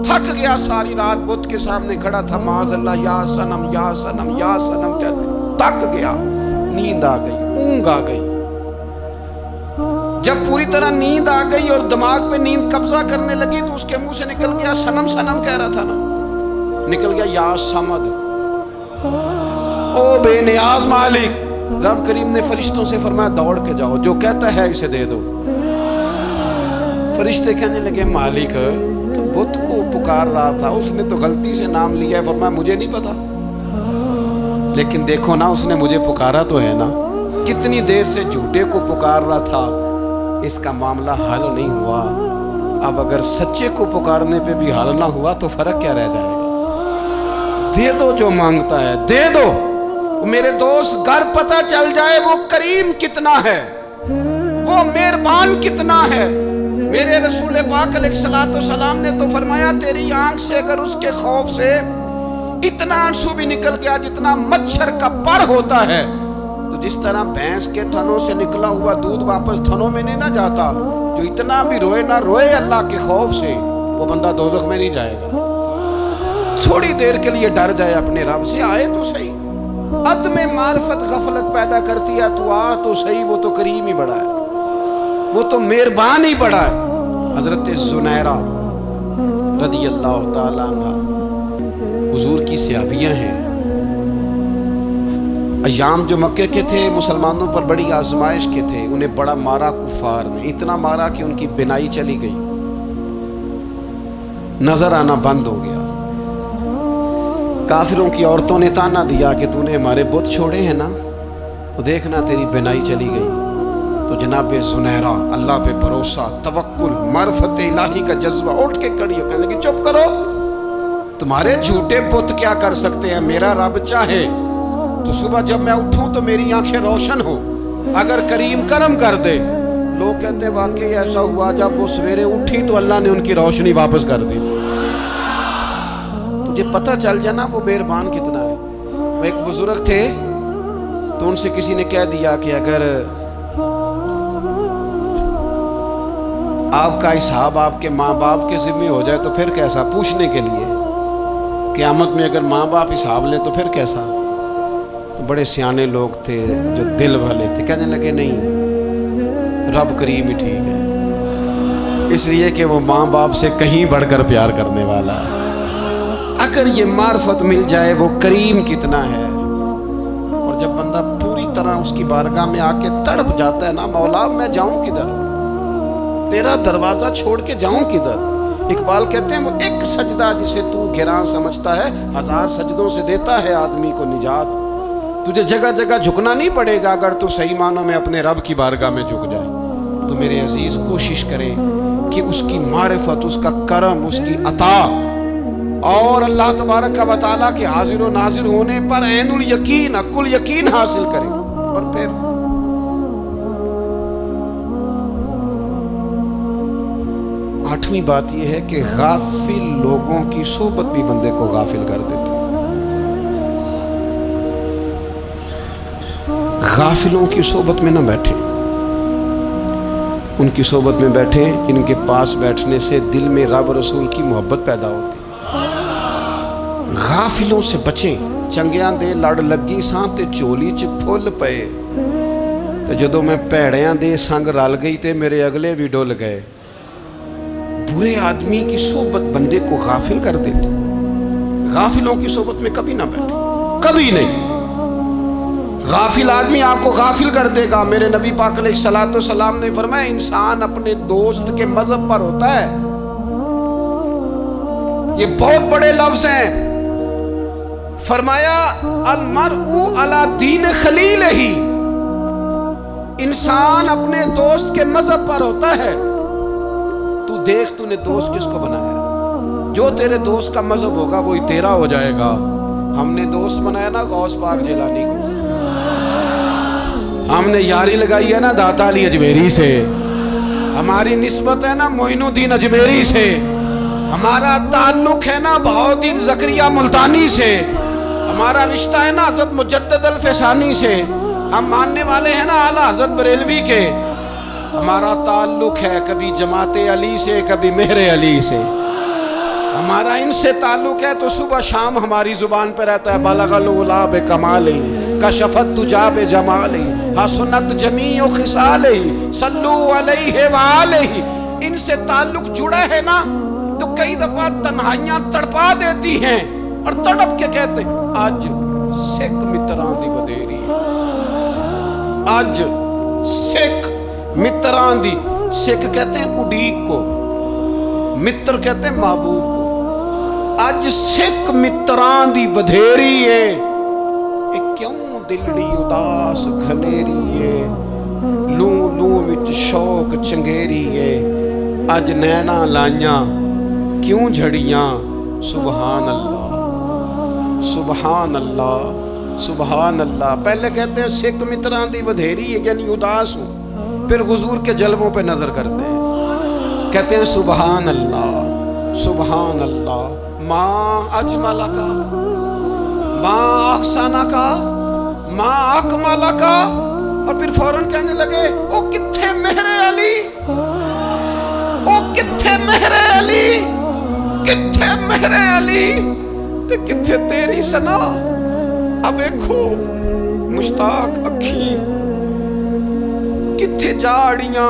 थक गया, सारी रात बुत के सामने खड़ा था, माज़अल्लाह या सनम या सनम या सनम कहते, थक गया, नींद आ गई, ऊंघ आ गई। जब पूरी तरह नींद आ गई और दिमाग पे नींद कब्जा करने लगी तो उसके मुंह से निकल गया, सनम सनम कह रहा था ना, निकल गया या समद, ओ बेनियाज मालिक। रब करीम ने फरिश्तों से फरमाया, दौड़ के जाओ, जो कहता है इसे दे दो। फरिश्ते कहने लगे, मालिक तो बुत को पुकार रहा था, उसने तो गलती से नाम लिया है। फरमाया, मुझे नहीं पता, लेकिन देखो ना उसने मुझे पुकारा तो है ना, कितनी देर से झूठे को पुकार रहा था, इसका मामला हल नहीं हुआ। अब अगर सच्चे को पुकारने पे भी हल ना हुआ तो फर्क क्या रह जाएगा? दे दो जो मांगता है, दे दो। मेरे दोस्त, घर पता चल जाए वो करीम कितना है, वो मेहरबान कितना है। मेरे रसूल पाक अलैहिस्सलाम ने तो फरमाया, तेरी आंख से अगर उसके खौफ से इतना आंसू भी निकल गया जितना मच्छर का पर होता है, तो जिस तरह भैंस के थनों से निकला हुआ दूध वापस थनों में नहीं ना जाता, जो इतना भी रोए ना रोए अल्लाह के खौफ से, वो बंदा दोज़ख में नहीं जाएगा। थोड़ी देर के लिए डर जाए अपने रब से, आए तो सही। अद में मार्फत गफलत पैदा करती है, तू आ तो सही, वो तो करीम ही बड़ा है, वो तो मेहरबान ही बड़ा है। हजरत ज़ुनैरा रदी अल्लाह ताला अन्हा हुजूर की सहाबियाँ हैं। अय्याम जो मक्के के थे मुसलमानों पर बड़ी आजमाइश के थे, उन्हें बड़ा मारा कुफार ने, इतना मारा कि उनकी बिनाई चली गई, नजर आना बंद हो गया। काफिरों की औरतों ने ताना दिया कि तूने हमारे बुत छोड़े हैं ना, तो देखना तेरी बिनाई चली गई। तो जनाब ज़ुनैरा अल्लाह पे भरोसा, तवक्कुल, मार्फत इलाही का जज्बा, उठ के खड़ी हो, कहने लगी, चुप करो, तुम्हारे झूठे बुत क्या कर सकते हैं, मेरा रब चाहे तो सुबह जब मैं उठूं तो मेरी आंखें रोशन हो, अगर करीम करम कर दे। लोग कहते वाकई ऐसा हुआ, जब वो सवेरे उठी तो अल्लाह ने उनकी रोशनी वापस कर दी। तुझे पता चल जाए ना वो मेहरबान कितना है। वो एक बुजुर्ग थे, तो उनसे किसी ने कह दिया कि अगर आपका हिसाब आपके माँ बाप के जिम्मे हो जाए तो फिर कैसा, पूछने के लिए क़यामत में अगर माँ बाप हिसाब लें तो फिर कैसा। तो बड़े सियाने लोग थे जो दिल वाले थे, कहने लगे नहीं, रब करीम ही ठीक है, इसलिए कि वो माँ बाप से कहीं बढ़कर प्यार करने वाला है। अगर ये मार्फत मिल जाए वो करीम कितना है। और जब बंदा पूरी तरह उसकी बारगाह में आके तड़प जाता है ना, मौला मैं जाऊं किधर, तेरा दरवाजा छोड़ के जाऊं किधर। इकबाल कहते हैं, वो एक सजदा जिसे तू गिरा समझता है, 1000 सजदों से देता है आदमी को निजात। तुझे जगह जगह झुकना नहीं पड़ेगा अगर तू सही मानों में अपने रब की बारगाह में झुक जाए। तो मेरे अजीज कोशिश करें कि उसकी मारिफत, उसका करम, उसकी अता और अल्लाह तबारक व तआला के हाजिर व नाजिर होने पर ऐनुल यकीन, अकुल यकीन हासिल करें। और फिर आठवीं बात यह है कि गाफिल लोगों की सोबत भी बंदे को गाफिल कर देती है। गाफिलों की सोबत में न बैठे, उनकी सोबत में बैठे इनके पास बैठने से दिल में रब रसूल की मोहब्बत पैदा होती है। गाफिलों से बचें। चंगियां दे लड़ लगी सां ते झोली च फुल पे, ते जदों मैं भैड़ियां दे संग रल गई ते मेरे अगले भी डुल गए। बुरे आदमी की सोबत बंदे को गाफिल कर देती। गाफिलों की सोबत में कभी ना बैठे, कभी नहीं। गाफिल आदमी आपको गाफिल कर देगा। मेरे नबी पाक अलैहिस्सलाम ने फरमाया, इंसान अपने दोस्त के मजहब पर होता है। ये बहुत बड़े लफ्ज हैं। फरमाया, अलमरउ अला दीन खलील ही, इंसान अपने दोस्त के मजहब पर होता है। तू देख तूने दोस्त किसको बनाया, जो तेरे दोस्त का मजहब होगा वही तेरा हो जाएगा। हमने दोस्त बनाया ना गौस पाक जिलानी को, हमने यारी लगाई है ना दाता अली अजमेरी से, हमारी निस्बत है ना मोइनुद्दीन अजमेरी से, हमारा ताल्लुक है ना बहाउद्दीन ज़करिया मुल्तानी से। हमारा रिश्ता है ना हजरत मुजद्दिद अल-फसानी से, हम मानने वाले हैं ना आला हजरत बरेलवी के। हमारा ताल्लुक है कभी जमाते अली से, कभी मेहरे अली से। हमारा इनसे ताल्लुक है तो सुबह शाम हमारी जुबान पे रहता है बलगल उला बे कमाली कशफत तुजा बे जमाली हसनत जमीओ खिसाली सल्लू अलैहि व आलिहि। इनसे ताल्लुक जुड़ा है ना तो कई दफा तन्हाइयां तड़पा देती हैं और तड़प के कहते हैं आज सिख मित्रां दी वधेरी, आज सिख मित्रां दी। सिख कहते हैं उडीक को, मित्र कहते हैं महबूब को। आज सिख मित्रां दी वधेरी है, ये क्यों दिलड़ी उदास घनेरी है, लू लू विच शौक चंगेरी है। आज नैना लाइयां क्यों झड़ियां, सुबहान अल्लाह सुबहान अल्लाह सुबहान अल्लाह। पहले कहते हैं सिख मित्रां दी वधेरी है यानी उदास हूं, फिर हुजूर के जलवों पे नजर करते हैं, कहते हैं सुबहान अल्लाह सुबहान अल्लाह। माँ अजमला का, माँ अहसाना का, माँ अकमला का, और फिर फौरन कहने लगे ओ किथे मेहरे अली, ओ किथे मेहरे अली, किथे मेहरे अली ते किथे तेरी सना। अब देखो मुश्ताक अखी किथे जाड़ियां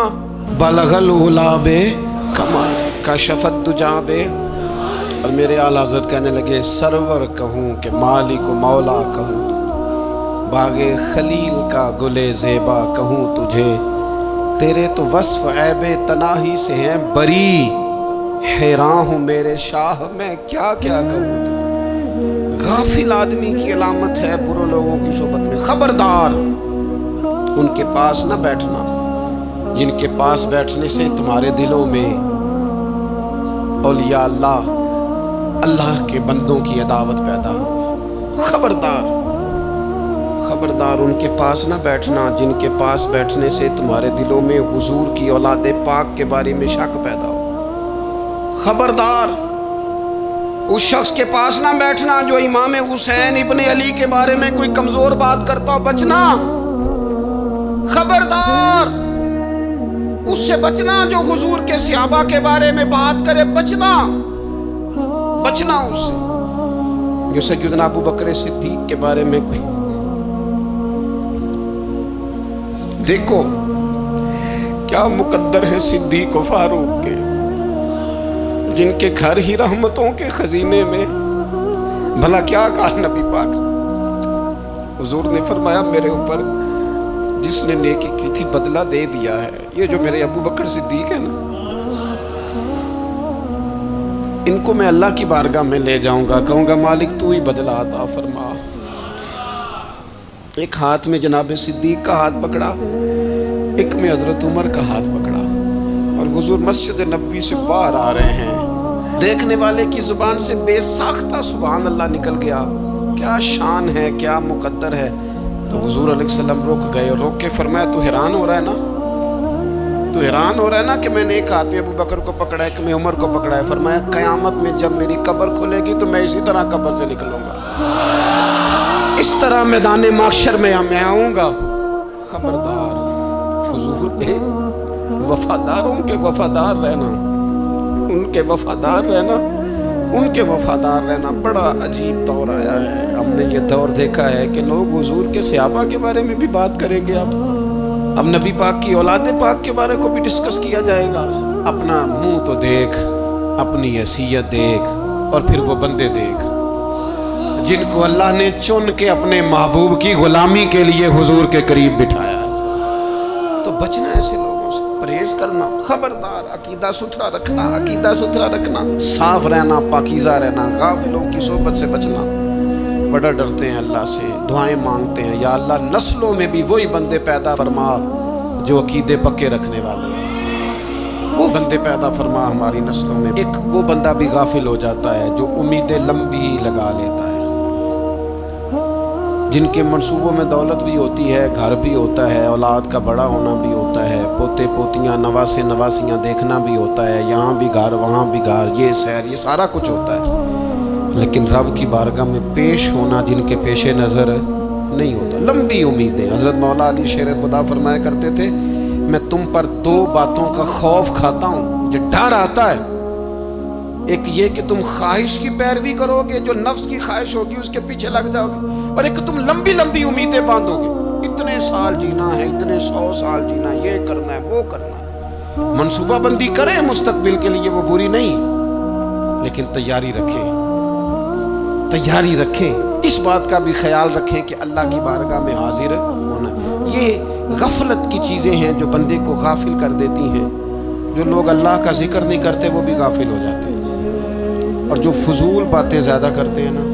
बलगल उलाबे कमाल कशफत दुजाबे। और मेरे आला हज़रत कहने लगे सरवर कहूँ कि मालिक मौला कहूँ, बागे खलील का गुले ज़ेबा कहूँ तुझे, तेरे तो वस्फ ऐबे तनाही से हैं बरी, हैरान हूँ मेरे शाह मैं क्या क्या कहूँ। गाफिल आदमी की अलामत है बुरे लोगों की सोबत में। खबरदार उनके पास न बैठना जिनके पास बैठने से तुम्हारे दिलों में औलिया अल्लाह अल्लाह के बंदों की अदावत पैदा हो। खबरदार खबरदार उनके पास न बैठना जिनके पास बैठने से तुम्हारे दिलों में हुजूर की औलाद पाक के बारे में शक पैदा हो। खबरदार उस शख्स के पास ना बैठना जो इमाम हुसैन इब्ने अली के बारे में कोई कमजोर बात करता हो, बचना। खबरदार उससे बचना जो हुजूर के सहाबा के बारे में बात करे, बचना बचना उससे। जो सैयदना अबू बकर सिद्दीक के बारे में कोई, देखो क्या मुकद्दर है सिद्दीक फारूक के, जिनके घर ही रहमतों के खजीने में। भला क्या कहा नबी पाक, हुजूर ने फरमाया मेरे ऊपर जिसने नेकी की थी बदला दे दिया है। ये जो मेरे अबू बकर सिद्दीक है ना, इनको मैं अल्लाह की बारगाह में ले जाऊंगा, कहूंगा मालिक तू ही बदला अता फरमा। एक हाथ में जनाब सिद्दीक का हाथ पकड़ा, एक में हजरत उमर का हाथ पकड़ा, और हुजूर मस्जिद नबवी से बाहर आ रहे हैं। देखने वाले की जुबान से बेसाख्ता सुभान अल्लाह निकल गया। क्या शान है, क्या मुकद्दर है। तो हुजूर अलैहिस्सलाम रुक गए और रोक के फरमाया तू हैरान हो रहा है ना, तू हैरान हो रहा है ना कि मैंने एक हाथ में अबू बकर को पकड़ा, एक में उमर को पकड़ा है। फरमाया कयामत में जब मेरी कब्र खुलेगी तो मैं इसी तरह कब्र से निकलूंगा, इस तरह मैदान माशर में मैं आऊंगा। खबरदार हुजूर के वफादारों के वफादार रहना, उनके वफादार रहना, उनके वफादार रहना। बड़ा अजीब दौर आया है। हमने ये दौर देखा है कि लोग हुजूर के सहाबा के बारे में भी बात करेंगे। अब नबी पाक की औलाद पाक के बारे को भी डिस्कस किया जाएगा। अपना मुंह तो देख, अपनी हैसियत देख, और फिर वो बंदे देख जिनको अल्लाह ने चुन के अपने महबूब की गुलामी के लिए हुजूर के करीब बिठाया। तो बचना ऐसे लोगों से, परहेज करना। खबरदार अकीदा सुथरा रखना, अकीदा सुथरा रखना, साफ रहना, पाकीज़ा रहना, गाफिलों की सोबत से बचना। बड़ा डरते हैं अल्लाह से, दुआएं मांगते हैं या अल्लाह नस्लों में भी वही बंदे पैदा फरमा जो अकीदे पक्के रखने वाले हैं। वो बंदे पैदा फरमा हमारी नस्लों में। एक वो बंदा भी गाफिल हो जाता है जो उम्मीदें लंबी लगा लेता है, जिनके मंसूबों में दौलत भी होती है, घर भी होता है, औलाद का बड़ा होना भी होता है, पोते पोतियाँ नवासे नवासियाँ देखना भी होता है, यहाँ भी घर वहाँ भी घर, ये सैर, ये सारा कुछ होता है। لیکن رب کی بارگاہ میں پیش ہونا جن کے پیش نظر نہیں ہوتا. لمبی امیدیں. حضرت مولا علی شیر خدا فرمایا کرتے تھے میں تم پر دو باتوں کا خوف کھاتا ہوں، جو ڈر آتا ہے، ایک یہ کہ تم خواہش کی پیروی کرو گے، جو نفس کی خواہش ہوگی اس کے پیچھے لگ جاؤ گے، اور ایک تم لمبی لمبی امیدیں باندھو گے، اتنے سال جینا ہے، اتنے 100 سال جینا، یہ کرنا ہے، وہ کرنا ہے. منصوبہ بندی کریں مستقبل کے لیے، وہ بری نہیں، لیکن تیاری رکھیں. اس بات کا بھی خیال رکھیں کہ اللہ کی بارگاہ میں حاضر ہونا. یہ غفلت کی چیزیں ہیں جو بندے کو غافل کر دیتی ہیں. جو لوگ اللہ کا ذکر نہیں کرتے وہ بھی غافل ہو جاتے ہیں، اور جو فضول باتیں زیادہ کرتے ہیں نا،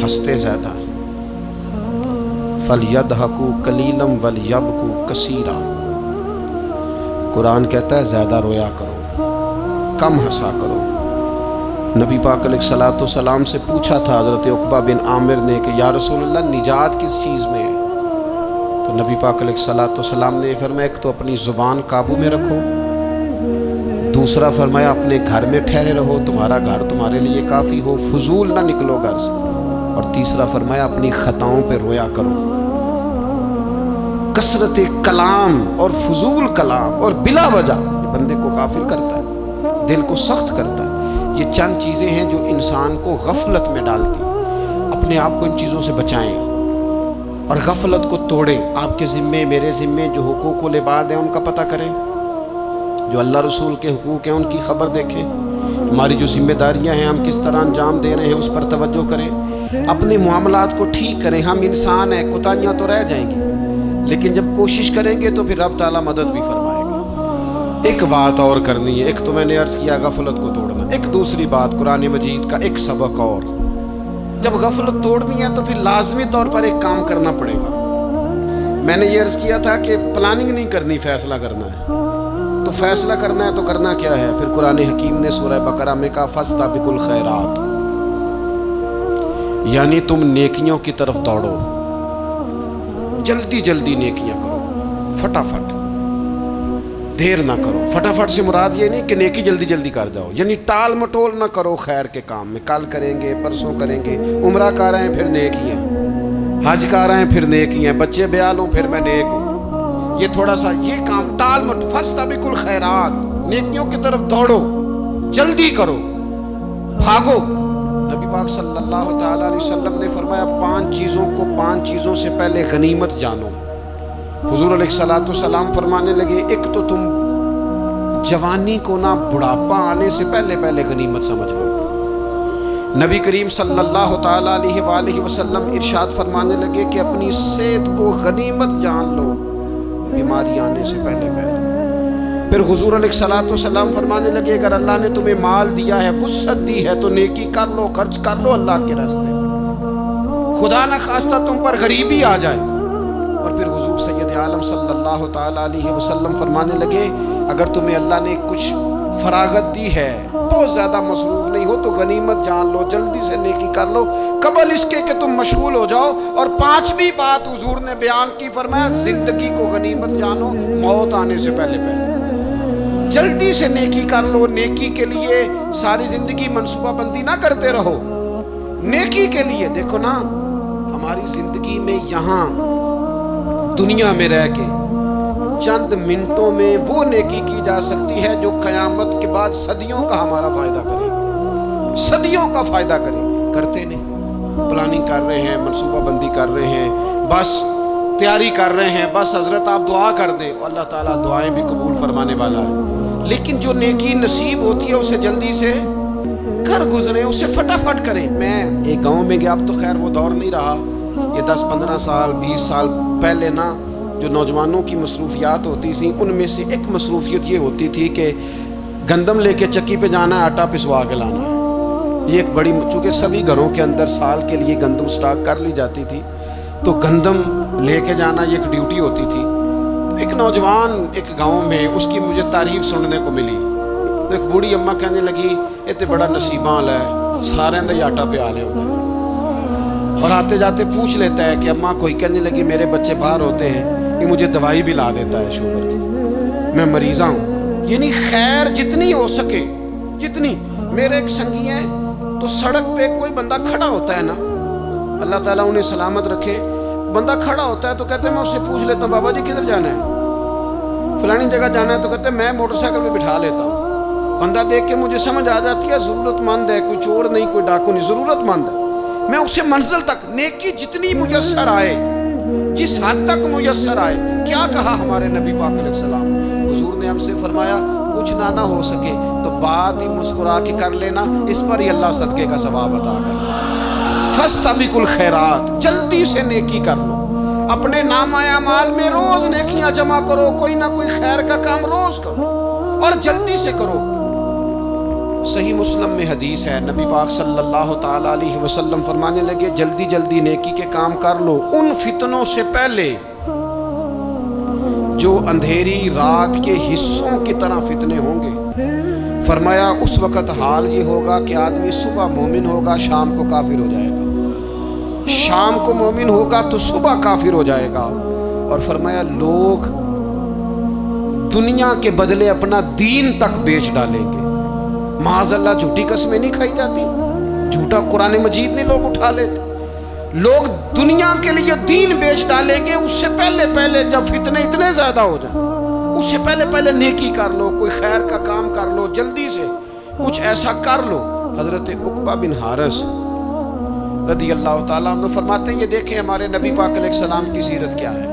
ہنستے زیادہ. فَلْيَضْحَكُوا قَلِيلًا وَلْيَبْكُوا كَثِيرًا. قرآن کہتا ہے زیادہ رویا کرو، کم ہنسا کرو. نبی پاک علیہ الصلوۃ والسلام سے پوچھا تھا حضرت عقبہ بن عامر نے کہ یا رسول اللہ نجات کس چیز میں ہے؟ تو نبی پاک علیہ الصلوۃ والسلام نے فرمایا ایک تو اپنی زبان قابو میں رکھو، دوسرا فرمایا اپنے گھر میں ٹھہرے رہو، تمہارا گھر تمہارے لیے کافی ہو، فضول نہ نکلو گھر سے، اور تیسرا فرمایا اپنی خطاؤں پہ رویا کرو. کثرت کلام اور فضول کلام اور بلا وجہ یہ بندے کو غافل کرتا ہے، دل کو سخت کرتا ہے. یہ چند چیزیں ہیں جو انسان کو غفلت میں ڈالتی. اپنے آپ کو ان چیزوں سے بچائیں اور غفلت کو توڑیں. آپ کے ذمے، میرے ذمے جو حقوق العباد ہیں ان کا پتہ کریں، جو اللہ رسول کے حقوق ہیں ان کی خبر دیکھیں. ہماری جو ذمہ داریاں ہیں ہم کس طرح انجام دے رہے ہیں اس پر توجہ کریں. اپنے معاملات کو ٹھیک کریں. ہم انسان ہیں، کوتاہیاں تو رہ جائیں گی، لیکن جب کوشش کریں گے تو پھر رب تعالیٰ مدد بھی فرمائے گا. ایک بات اور کرنی ہے، ایک تو میں نے عرض کیا غفلت کو توڑنا، ایک دوسری بات قرآن مجید کا ایک سبق اور. جب غفلت توڑنی ہے تو پھر لازمی طور پر ایک کام کرنا پڑے گا. میں نے یہ عرض کیا تھا کہ پلاننگ نہیں کرنی، فیصلہ کرنا ہے. تو فیصلہ کرنا ہے تو کرنا کیا ہے؟ پھر قرآن حکیم نے سورہ بقرہ میں کہا فاستبقوا الخیرات، یعنی تم نیکیوں کی طرف دوڑو، جلدی جلدی نیکیاں کرو، فٹافٹ، دیر نہ کرو. فٹافٹ سے مراد یہ نہیں کہ نیکی جلدی جلدی کر جاؤ، یعنی ٹال مٹول نہ کرو خیر کے کام میں. کل کریں گے، پرسوں کریں گے، عمرہ کر رہے ہیں پھر نیکی ہیں، حج کر رہے ہیں پھر نیکی ہیں، بچے بیال ہوں پھر میں نیک ہوں. یہ تھوڑا سا یہ کام ٹال مٹ. فاستبقوا الخیرات، نیکیوں کی طرف دوڑو، جلدی کرو، بھاگو. نبی پاک صلی اللہ تعالیٰ علیہ وسلم نے فرمایا 5 چیزوں سے پہلے غنیمت جانو. حضور علیہ الصلوۃ والسلام فرمانے لگے ایک تو تم جوانی کو نہ بڑھاپا آنے سے پہلے غنیمت سمجھ لو. نبی کریم صلی اللہ تعالیٰ علیہ وآلہ وسلم ارشاد فرمانے لگے کہ اپنی صحت کو غنیمت جان لو، بیماری آنے سے پہلے. پھر حضور علیہ الصلوۃ والسلام فرمانے لگے اگر اللہ نے تمہیں مال دیا ہے، وسعت دی ہے، تو نیکی کر لو، خرچ کر لو اللہ کے راستے میں. خدا نہ خواستہ تم پر غریبی آ جائے. اور پھر حضور سید عالم صلی اللہ تعالیٰ علیہ وسلم فرمانے لگے اگر تمہیں اللہ نے کچھ فراغت دی ہے، بہت زیادہ مصروف نہیں ہو، تو غنیمت جان لو، جلدی سے نیکی کر لو قبل اس کے کہ تم مشغول ہو جاؤ. اور 5ویں بات حضور نے بیان کی، فرمایا زندگی کو غنیمت جانو، موت آنے سے پہلے جلدی سے نیکی کر لو. نیکی کے لیے ساری زندگی منصوبہ بندی نہ کرتے رہو. نیکی کے لیے دیکھو نا، ہماری زندگی میں یہاں دنیا میں رہ کے چند منٹوں میں وہ نیکی کی جا سکتی ہے جو قیامت کے بعد صدیوں کا ہمارا فائدہ کرے، صدیوں کا فائدہ کرے. کرتے نہیں، پلاننگ کر رہے ہیں، منصوبہ بندی کر رہے ہیں، بس تیاری کر رہے ہیں، بس حضرت آپ دعا کر دیں، اللہ تعالیٰ دعائیں بھی قبول فرمانے والا ہے. لیکن جو نیکی نصیب ہوتی ہے اسے جلدی سے کر گزریں، اسے فٹافٹ کریں. میں ایک گاؤں میں گیا، اب تو خیر وہ دور نہیں رہا، یہ 10-15 سال 20 سال پہلے نا جو نوجوانوں کی مصروفیات ہوتی تھیں ان میں سے ایک مصروفیت یہ ہوتی تھی کہ گندم لے کے چکی پہ جانا ہے، آٹا پسوا کے لانا ہے. یہ ایک بڑی، چونکہ سبھی گھروں کے اندر سال کے لیے گندم سٹاک کر لی جاتی تھی، تو گندم لے کے جانا یہ ایک ڈیوٹی ہوتی تھی. ایک نوجوان ایک گاؤں میں، اس کی مجھے تعریف سننے کو ملی. ایک بوڑھی اماں کہنے لگی یہ تو بڑا نصیباں والا ہے، سارے اندر آٹا پہ آ لے ہوگا. اور آتے جاتے پوچھ لیتا ہے کہ اماں، کوئی کہنے لگی میرے بچے باہر ہوتے ہیں، یہ مجھے دوائی بھی لا دیتا ہے شوگر کی، میں مریضاں ہوں. یعنی خیر جتنی ہو سکے جتنی. میرے ایک سنگی ہیں تو سڑک پہ کوئی بندہ کھڑا ہوتا ہے نا, اللہ تعالیٰ انہیں سلامت رکھے, بندہ کھڑا ہوتا ہے تو کہتے ہیں میں اس سے پوچھ لیتا ہوں بابا جی کدھر جانا ہے, فلانی جگہ جانا ہے, تو کہتے ہیں میں موٹر سائیکل پہ بٹھا لیتا ہوں. بندہ دیکھ کے مجھے سمجھ آ جاتی ہے ضرورت مند ہے, کوئی چور نہیں کوئی ڈاکو نہیں, ضرورت مند ہے. میں اسے منزل تک نیکی جتنی میسر آئے, جس حد تک میسر آئے. کیا کہا ہمارے نبی پاک علیہ السلام, حضور نے ہم سے فرمایا کچھ نہ ہو سکے تو بات ہی مسکرا کے کر لینا, اس پر ہی اللہ صدقے کا ثواب عطا کرے. فاستبقوا الخیرات, جلدی سے نیکی کر لو. اپنے نامہ اعمال میں روز نیکیاں جمع کرو, کوئی نہ کوئی خیر کا کام روز کرو اور جلدی سے کرو. صحیح مسلم میں حدیث ہے, نبی پاک صلی اللہ تعالی علیہ وسلم فرمانے لگے جلدی جلدی نیکی کے کام کر لو ان فتنوں سے پہلے جو اندھیری رات کے حصوں کی طرح فتنے ہوں گے. فرمایا اس وقت حال یہ ہوگا کہ آدمی صبح مومن ہوگا شام کو کافر ہو جائے گا, شام کو مومن ہوگا تو صبح کافر ہو جائے گا. اور فرمایا لوگ دنیا کے بدلے اپنا دین تک بیچ ڈالیں گے. معاذ اللہ جھوٹی قسمیں نہیں کھائی جاتی, جھوٹا قرآن مجید نہیں لوگ اٹھا لیتے. لوگ دنیا کے لیے دین بیچ ڈالیں گے. اس سے پہلے جب فتنے اتنے زیادہ ہو جائیں, اس سے پہلے نیکی کر لو, کوئی خیر کا کام کر لو, جلدی سے کچھ ایسا کر لو. حضرت عقبہ بن حارث رضی اللہ تعالیٰ عنہ فرماتے ہیں یہ دیکھیں ہمارے نبی پاک علیہ السلام کی سیرت کیا ہے,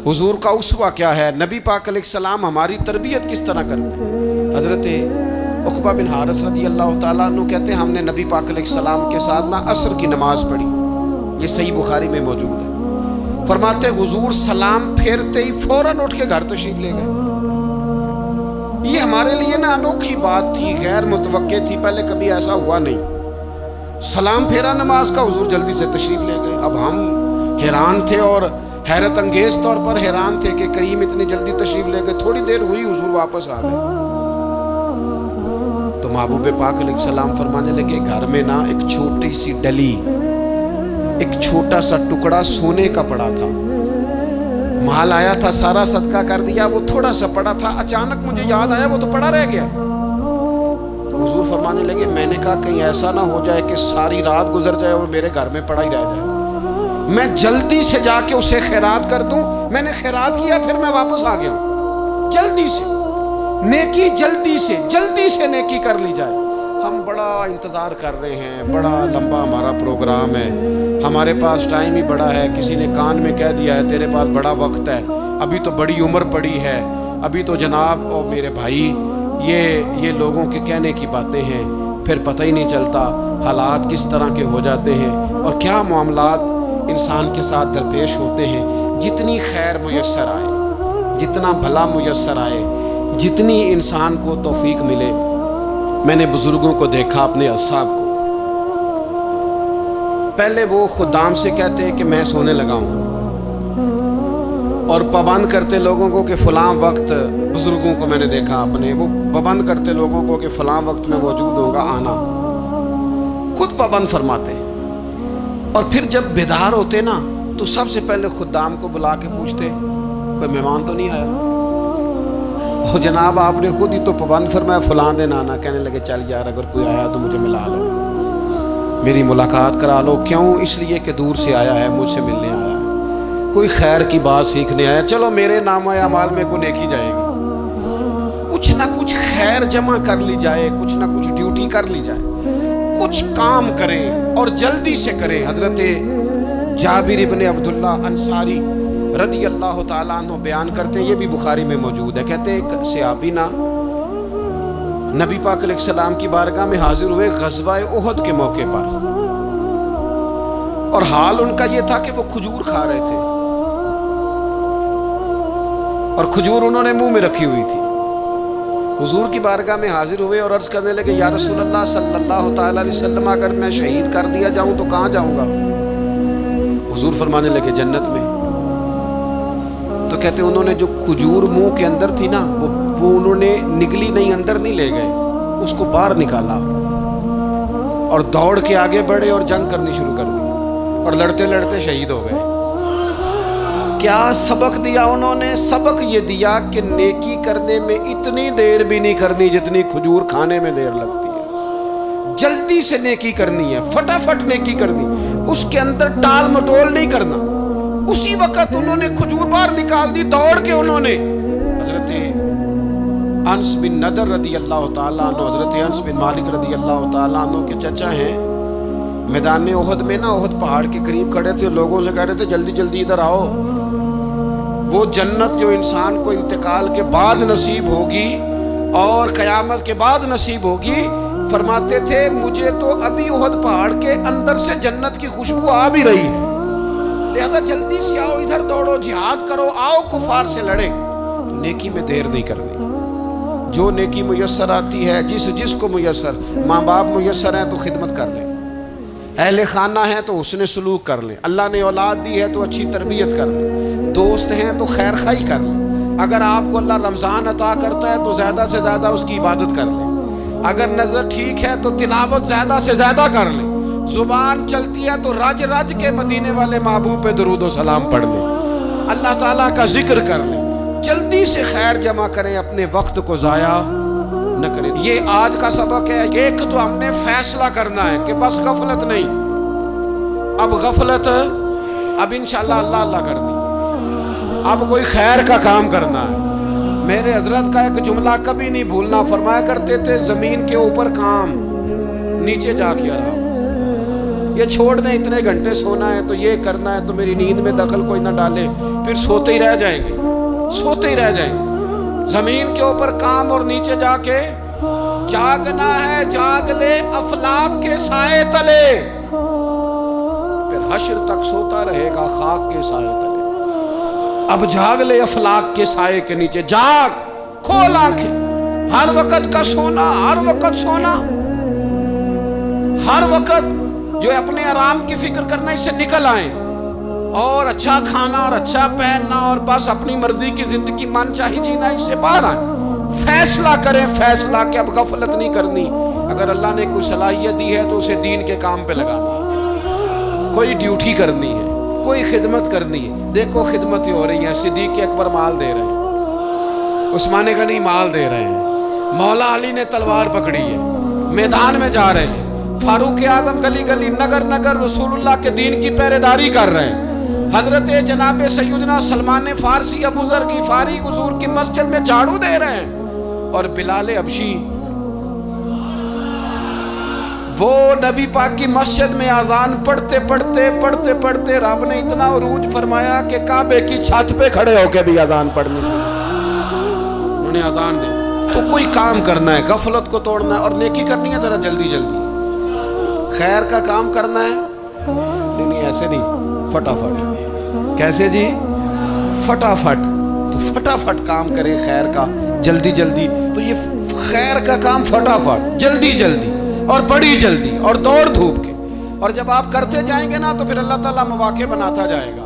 حضور کا اسوہ کیا ہے, نبی پاک علیہ السلام ہماری تربیت کس طرح کرتے ہیں. حضرت عقبہ بن حارث رضی اللہ تعالیٰ عنہ کہتے ہیں ہم نے نبی پاک علیہ السلام کے ساتھ نہ عصر کی نماز پڑھی, یہ صحیح بخاری میں موجود ہے. فرماتے حضور سلام پھیرتے ہی فوراً اٹھ کے گھر تشریف لے گئے. یہ ہمارے لیے نا انوکھی بات تھی, غیر متوقع تھی, پہلے کبھی ایسا ہوا نہیں. سلام پھیرا نماز کا, حضور جلدی سے تشریف لے گئے. اب ہم حیران تھے اور حیرت انگیز طور پر حیران تھے کہ کریم اتنی جلدی تشریف لے گئے. تھوڑی دیر ہوئی حضور واپس آ گئے تو محبوب پاک علیہ السلام فرمانے لگے گھر میں نا ایک چھوٹی سی ڈلی, ایک چھوٹا سا ٹکڑا سونے کا پڑا تھا, مال آیا تھا سارا صدقہ کر دیا, وہ تھوڑا سا پڑا تھا, اچانک مجھے یاد آیا وہ تو پڑا رہ گیا. تو حضور فرمانے لگے میں نے کہا کہیں ایسا نہ ہو جائے کہ ساری رات گزر جائے اور میرے گھر میں پڑا ہی رہ جائے, میں جلدی سے جا کے اسے خیرات کر دوں. میں نے خیرات کیا پھر میں واپس آ گیا ہوں. جلدی سے نیکی, جلدی سے نیکی کر لی جائے. ہم بڑا انتظار کر رہے ہیں, بڑا لمبا ہمارا پروگرام ہے, ہمارے پاس ٹائم ہی بڑا ہے. کسی نے کان میں کہہ دیا ہے تیرے پاس بڑا وقت ہے, ابھی تو بڑی عمر پڑی ہے, ابھی تو جناب او میرے بھائی یہ لوگوں کے کہنے کی باتیں ہیں. پھر پتہ ہی نہیں چلتا حالات کس طرح کے ہو جاتے ہیں اور کیا معاملات انسان کے ساتھ درپیش ہوتے ہیں. جتنی خیر میسر آئے, جتنا بھلا میسر آئے, جتنی انسان کو توفیق ملے. میں نے بزرگوں کو دیکھا, اپنے اصحاب کو, پہلے وہ خدام سے کہتے کہ میں سونے لگا ہوں اور پابند کرتے لوگوں کو کہ فلاں وقت, بزرگوں کو میں نے دیکھا اپنے, وہ پابند کرتے لوگوں کو کہ فلاں وقت میں موجود ہوں گا آنا, خود پابند فرماتے. اور پھر جب بیدار ہوتے نا تو سب سے پہلے خدام کو بلا کے پوچھتے کوئی مہمان تو نہیں آیا. وہ جناب آپ نے خود ہی تو پابند فرمایا فلاں دن آنا. کہنے لگے چل یار اگر کوئی آیا تو مجھے ملا لو, میری ملاقات کرا لو. کیوں؟ اس لیے کہ دور سے آیا ہے, مجھ سے ملنے آیا ہے, کوئی خیر کی بات سیکھنے آیا. چلو میرے نامہ اعمال میں کو نیکی جائے گی. کچھ نہ کچھ خیر جمع کر لی جائے, کچھ نہ کچھ ڈیوٹی کر لی جائے, کچھ کام کریں اور جلدی سے کریں. حضرت جابر ابن عبداللہ انصاری رضی اللہ تعالیٰ عنہ بیان کرتے ہیں, یہ بھی بخاری میں موجود ہے. کہتے ہیں ایک صحابی نا نبی پاک علیہ السلام کی بارگاہ میں حاضر ہوئے غزوہ احد کے موقع پر, اور حال ان کا یہ تھا کہ وہ کھجور کھا رہے تھے اور کھجور انہوں نے منہ میں رکھی ہوئی تھی. حضور کی بارگاہ میں حاضر ہوئے اور عرض کرنے لگے یا رسول اللہ صلی اللہ تعالیٰ علیہ وسلم اگر میں شہید کر دیا جاؤں تو کہاں جاؤں گا؟ حضور فرمانے لگے جنت میں. تو کہتے انہوں نے جو کھجور منہ کے اندر تھی نا وہ انہوں نے نگلی نہیں, اندر نہیں لے گئے, اس کو باہر نکالا اور دوڑ کے آگے بڑھے اور جنگ کرنی شروع کر دی اور لڑتے لڑتے شہید ہو گئے. کیا سبق دیا انہوں نے؟ سبق یہ دیا کہ نیکی کرنے میں اتنی دیر بھی نہیں کرنی جتنی کھجور کھانے میں دیر لگتی ہے. जल्दी से नेकी करनी है, फटाफट नेकी करनी, उसके अंदर टाल मटोल नहीं करना। उसी वक्त उन्होंने खजूर बाहर निकाल दी, दौड़ के उन्होंने हजरत अनस बिन नदर रदी अल्लाह ताला अन्हु, हजरत अनस बिन मालिक रदी अल्लाह ताला अन्हु के चचा हैं, मैदान ओहद में ना, ओहद पहाड़ के करीब खड़े थे, लोगों से कह रहे थे जल्दी जल्दी इधर आओ, वो जन्नत जो इंसान को इंतकाल के बाद नसीब होगी और क़यामत के बाद नसीब होगी, फरमाते थे मुझे तो अभी ओहद पहाड़ के अंदर से जन्नत की खुशबू आ भी रही है, लिहाजा जल्दी से आओ, इधर दौड़ो, जिहाद करो, आओ कुफार से लड़े। तो नेकी में देर नहीं करनी, जो नेकी मुयस्सर आती है, जिसको मुयस्सर, माँ बाप मुयस्सर हैं तो खिदमत कर लें, अहले खाना है तो उसने सलूक कर लें, अल्लाह ने औलाद दी है तो अच्छी तरबियत कर लें, दोस्त हैं तो खैर खाई कर लें, अगर आपको अल्लाह रमज़ान अता करता है तो ज़्यादा से ज़्यादा उसकी इबादत कर लें, अगर नज़र ठीक है तो तिलावत ज़्यादा से ज़्यादा कर लें, ज़ुबान चलती है तो रज रज के मदीने वाले महबूब पे दुरूद व सलाम पढ़ लें, अल्लाह ताला का जिक्र कर लें, जल्दी से खैर जमा करें, अपने वक्त को ज़ाया न करें। ये आज का सबक है। एक तो हमने फैसला करना है कि बस गफलत नहीं, अब गफलत अब इंशाल्लाह अल्लाह अल्लाह करनी है, अब कोई खैर का काम करना है। मेरे हजरत का एक जुमला कभी नहीं भूलना, फरमाया करते थे जमीन के ऊपर काम, नीचे जाके आराम, ये छोड़ दें, इतने घंटे सोना है तो ये करना है तो मेरी नींद में दखल कोई ना डाले, फिर सोते ही रह जाएंगे, सोते ही रह जाएंगे। जमीन के ऊपर काम और नीचे जाके जागना है, जाग ले अफलाक के साए तले, फिर हश्र तक सोता रहेगा खाक के साए तले। अब जाग ले अफलाक के साए के नीचे, जाग, खोल आंखें, हर वक्त का सोना, हर वक्त सोना, हर वक्त जो अपने आराम की फिक्र करना, इससे निकल आए और अच्छा खाना और अच्छा पहनना और बस अपनी मर्जी की जिंदगी मन चाही जीना, इससे बाहर आए। फैसला करें, फैसला कि अब गफलत नहीं करनी। अगर अल्लाह ने कोई सलाहियत दी है तो उसे दीन के काम पे लगाना है, कोई ड्यूटी करनी है, कोई खिदमत करनी है। देखो खिदमतें हो रही हैं, सिद्दीक़ अकबर माल दे रहे हैं, उस्मान गनी माल दे रहे हैं, मौला अली ने तलवार पकड़ी है, मैदान में जा रहे हैं, फारूक आजम गली गली नगर नगर रसूलुल्लाह के दीन की पहरेदारी कर रहे हैं। हजरत जनाब सैयदना सलमान फारसी अबू ज़र गिफ़ारी हुज़ूर की मस्जिद में झाड़ू दे रहे हैं, और बिलाल हबशी वो नबी पाक की मस्जिद में अजान पढ़ते पढ़ते पढ़ते पढ़ते रब ने इतना उरूज फरमाया कि काबे की छत पे खड़े होके भी अजान पढ़नी, उन्होंने अजान दी। तो कोई काम करना है, गफलत को तोड़ना है और नेकी करनी है, जरा जल्दी जल्दी खैर का काम करना है। नहीं नहीं ऐसे नहीं, फटाफट। कैसे जी? फटाफट। तो फटाफट काम करें खैर का, जल्दी जल्दी। तो ये खैर का काम फटाफट, जल्दी जल्दी और बड़ी जल्दी और दौड़ धूप के, और जब आप करते जाएंगे ना तो फिर अल्लाह ताला मौके बनाता जाएगा।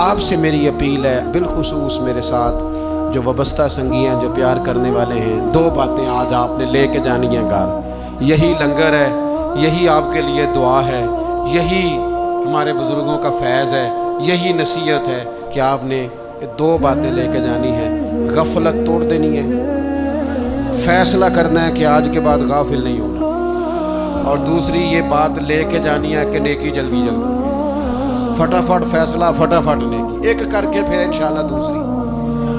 आपसे मेरी अपील है, बिलखुसूस मेरे साथ जो वबस्ता संगी हैं, जो प्यार करने वाले हैं, दो बातें आज आपने लेके जानी है घर। यही लंगर है, यही आपके लिए दुआ है, यही हमारे बुजुर्गों का फैज़ है, यही नसीहत है कि आपने दो बातें लेके जानी है। गफलत तोड़ देनी है, फैसला करना है कि आज के बाद गाफिल नहीं होना, और दूसरी ये बात लेके जानी है कि नेकी जल्दी जल्दी, फटाफट फैसला, फटाफट नेकी। एक करके फिर इंशाल्लाह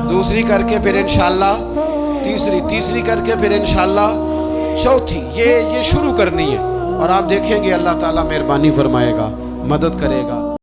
दूसरी करके फिर इंशाल्लाह तीसरी करके फिर इंशाल्लाह चौथी। ये शुरू करनी है, और आप देखेंगे अल्लाह ताला मेहरबानी फरमाएगा, मदद करेगा।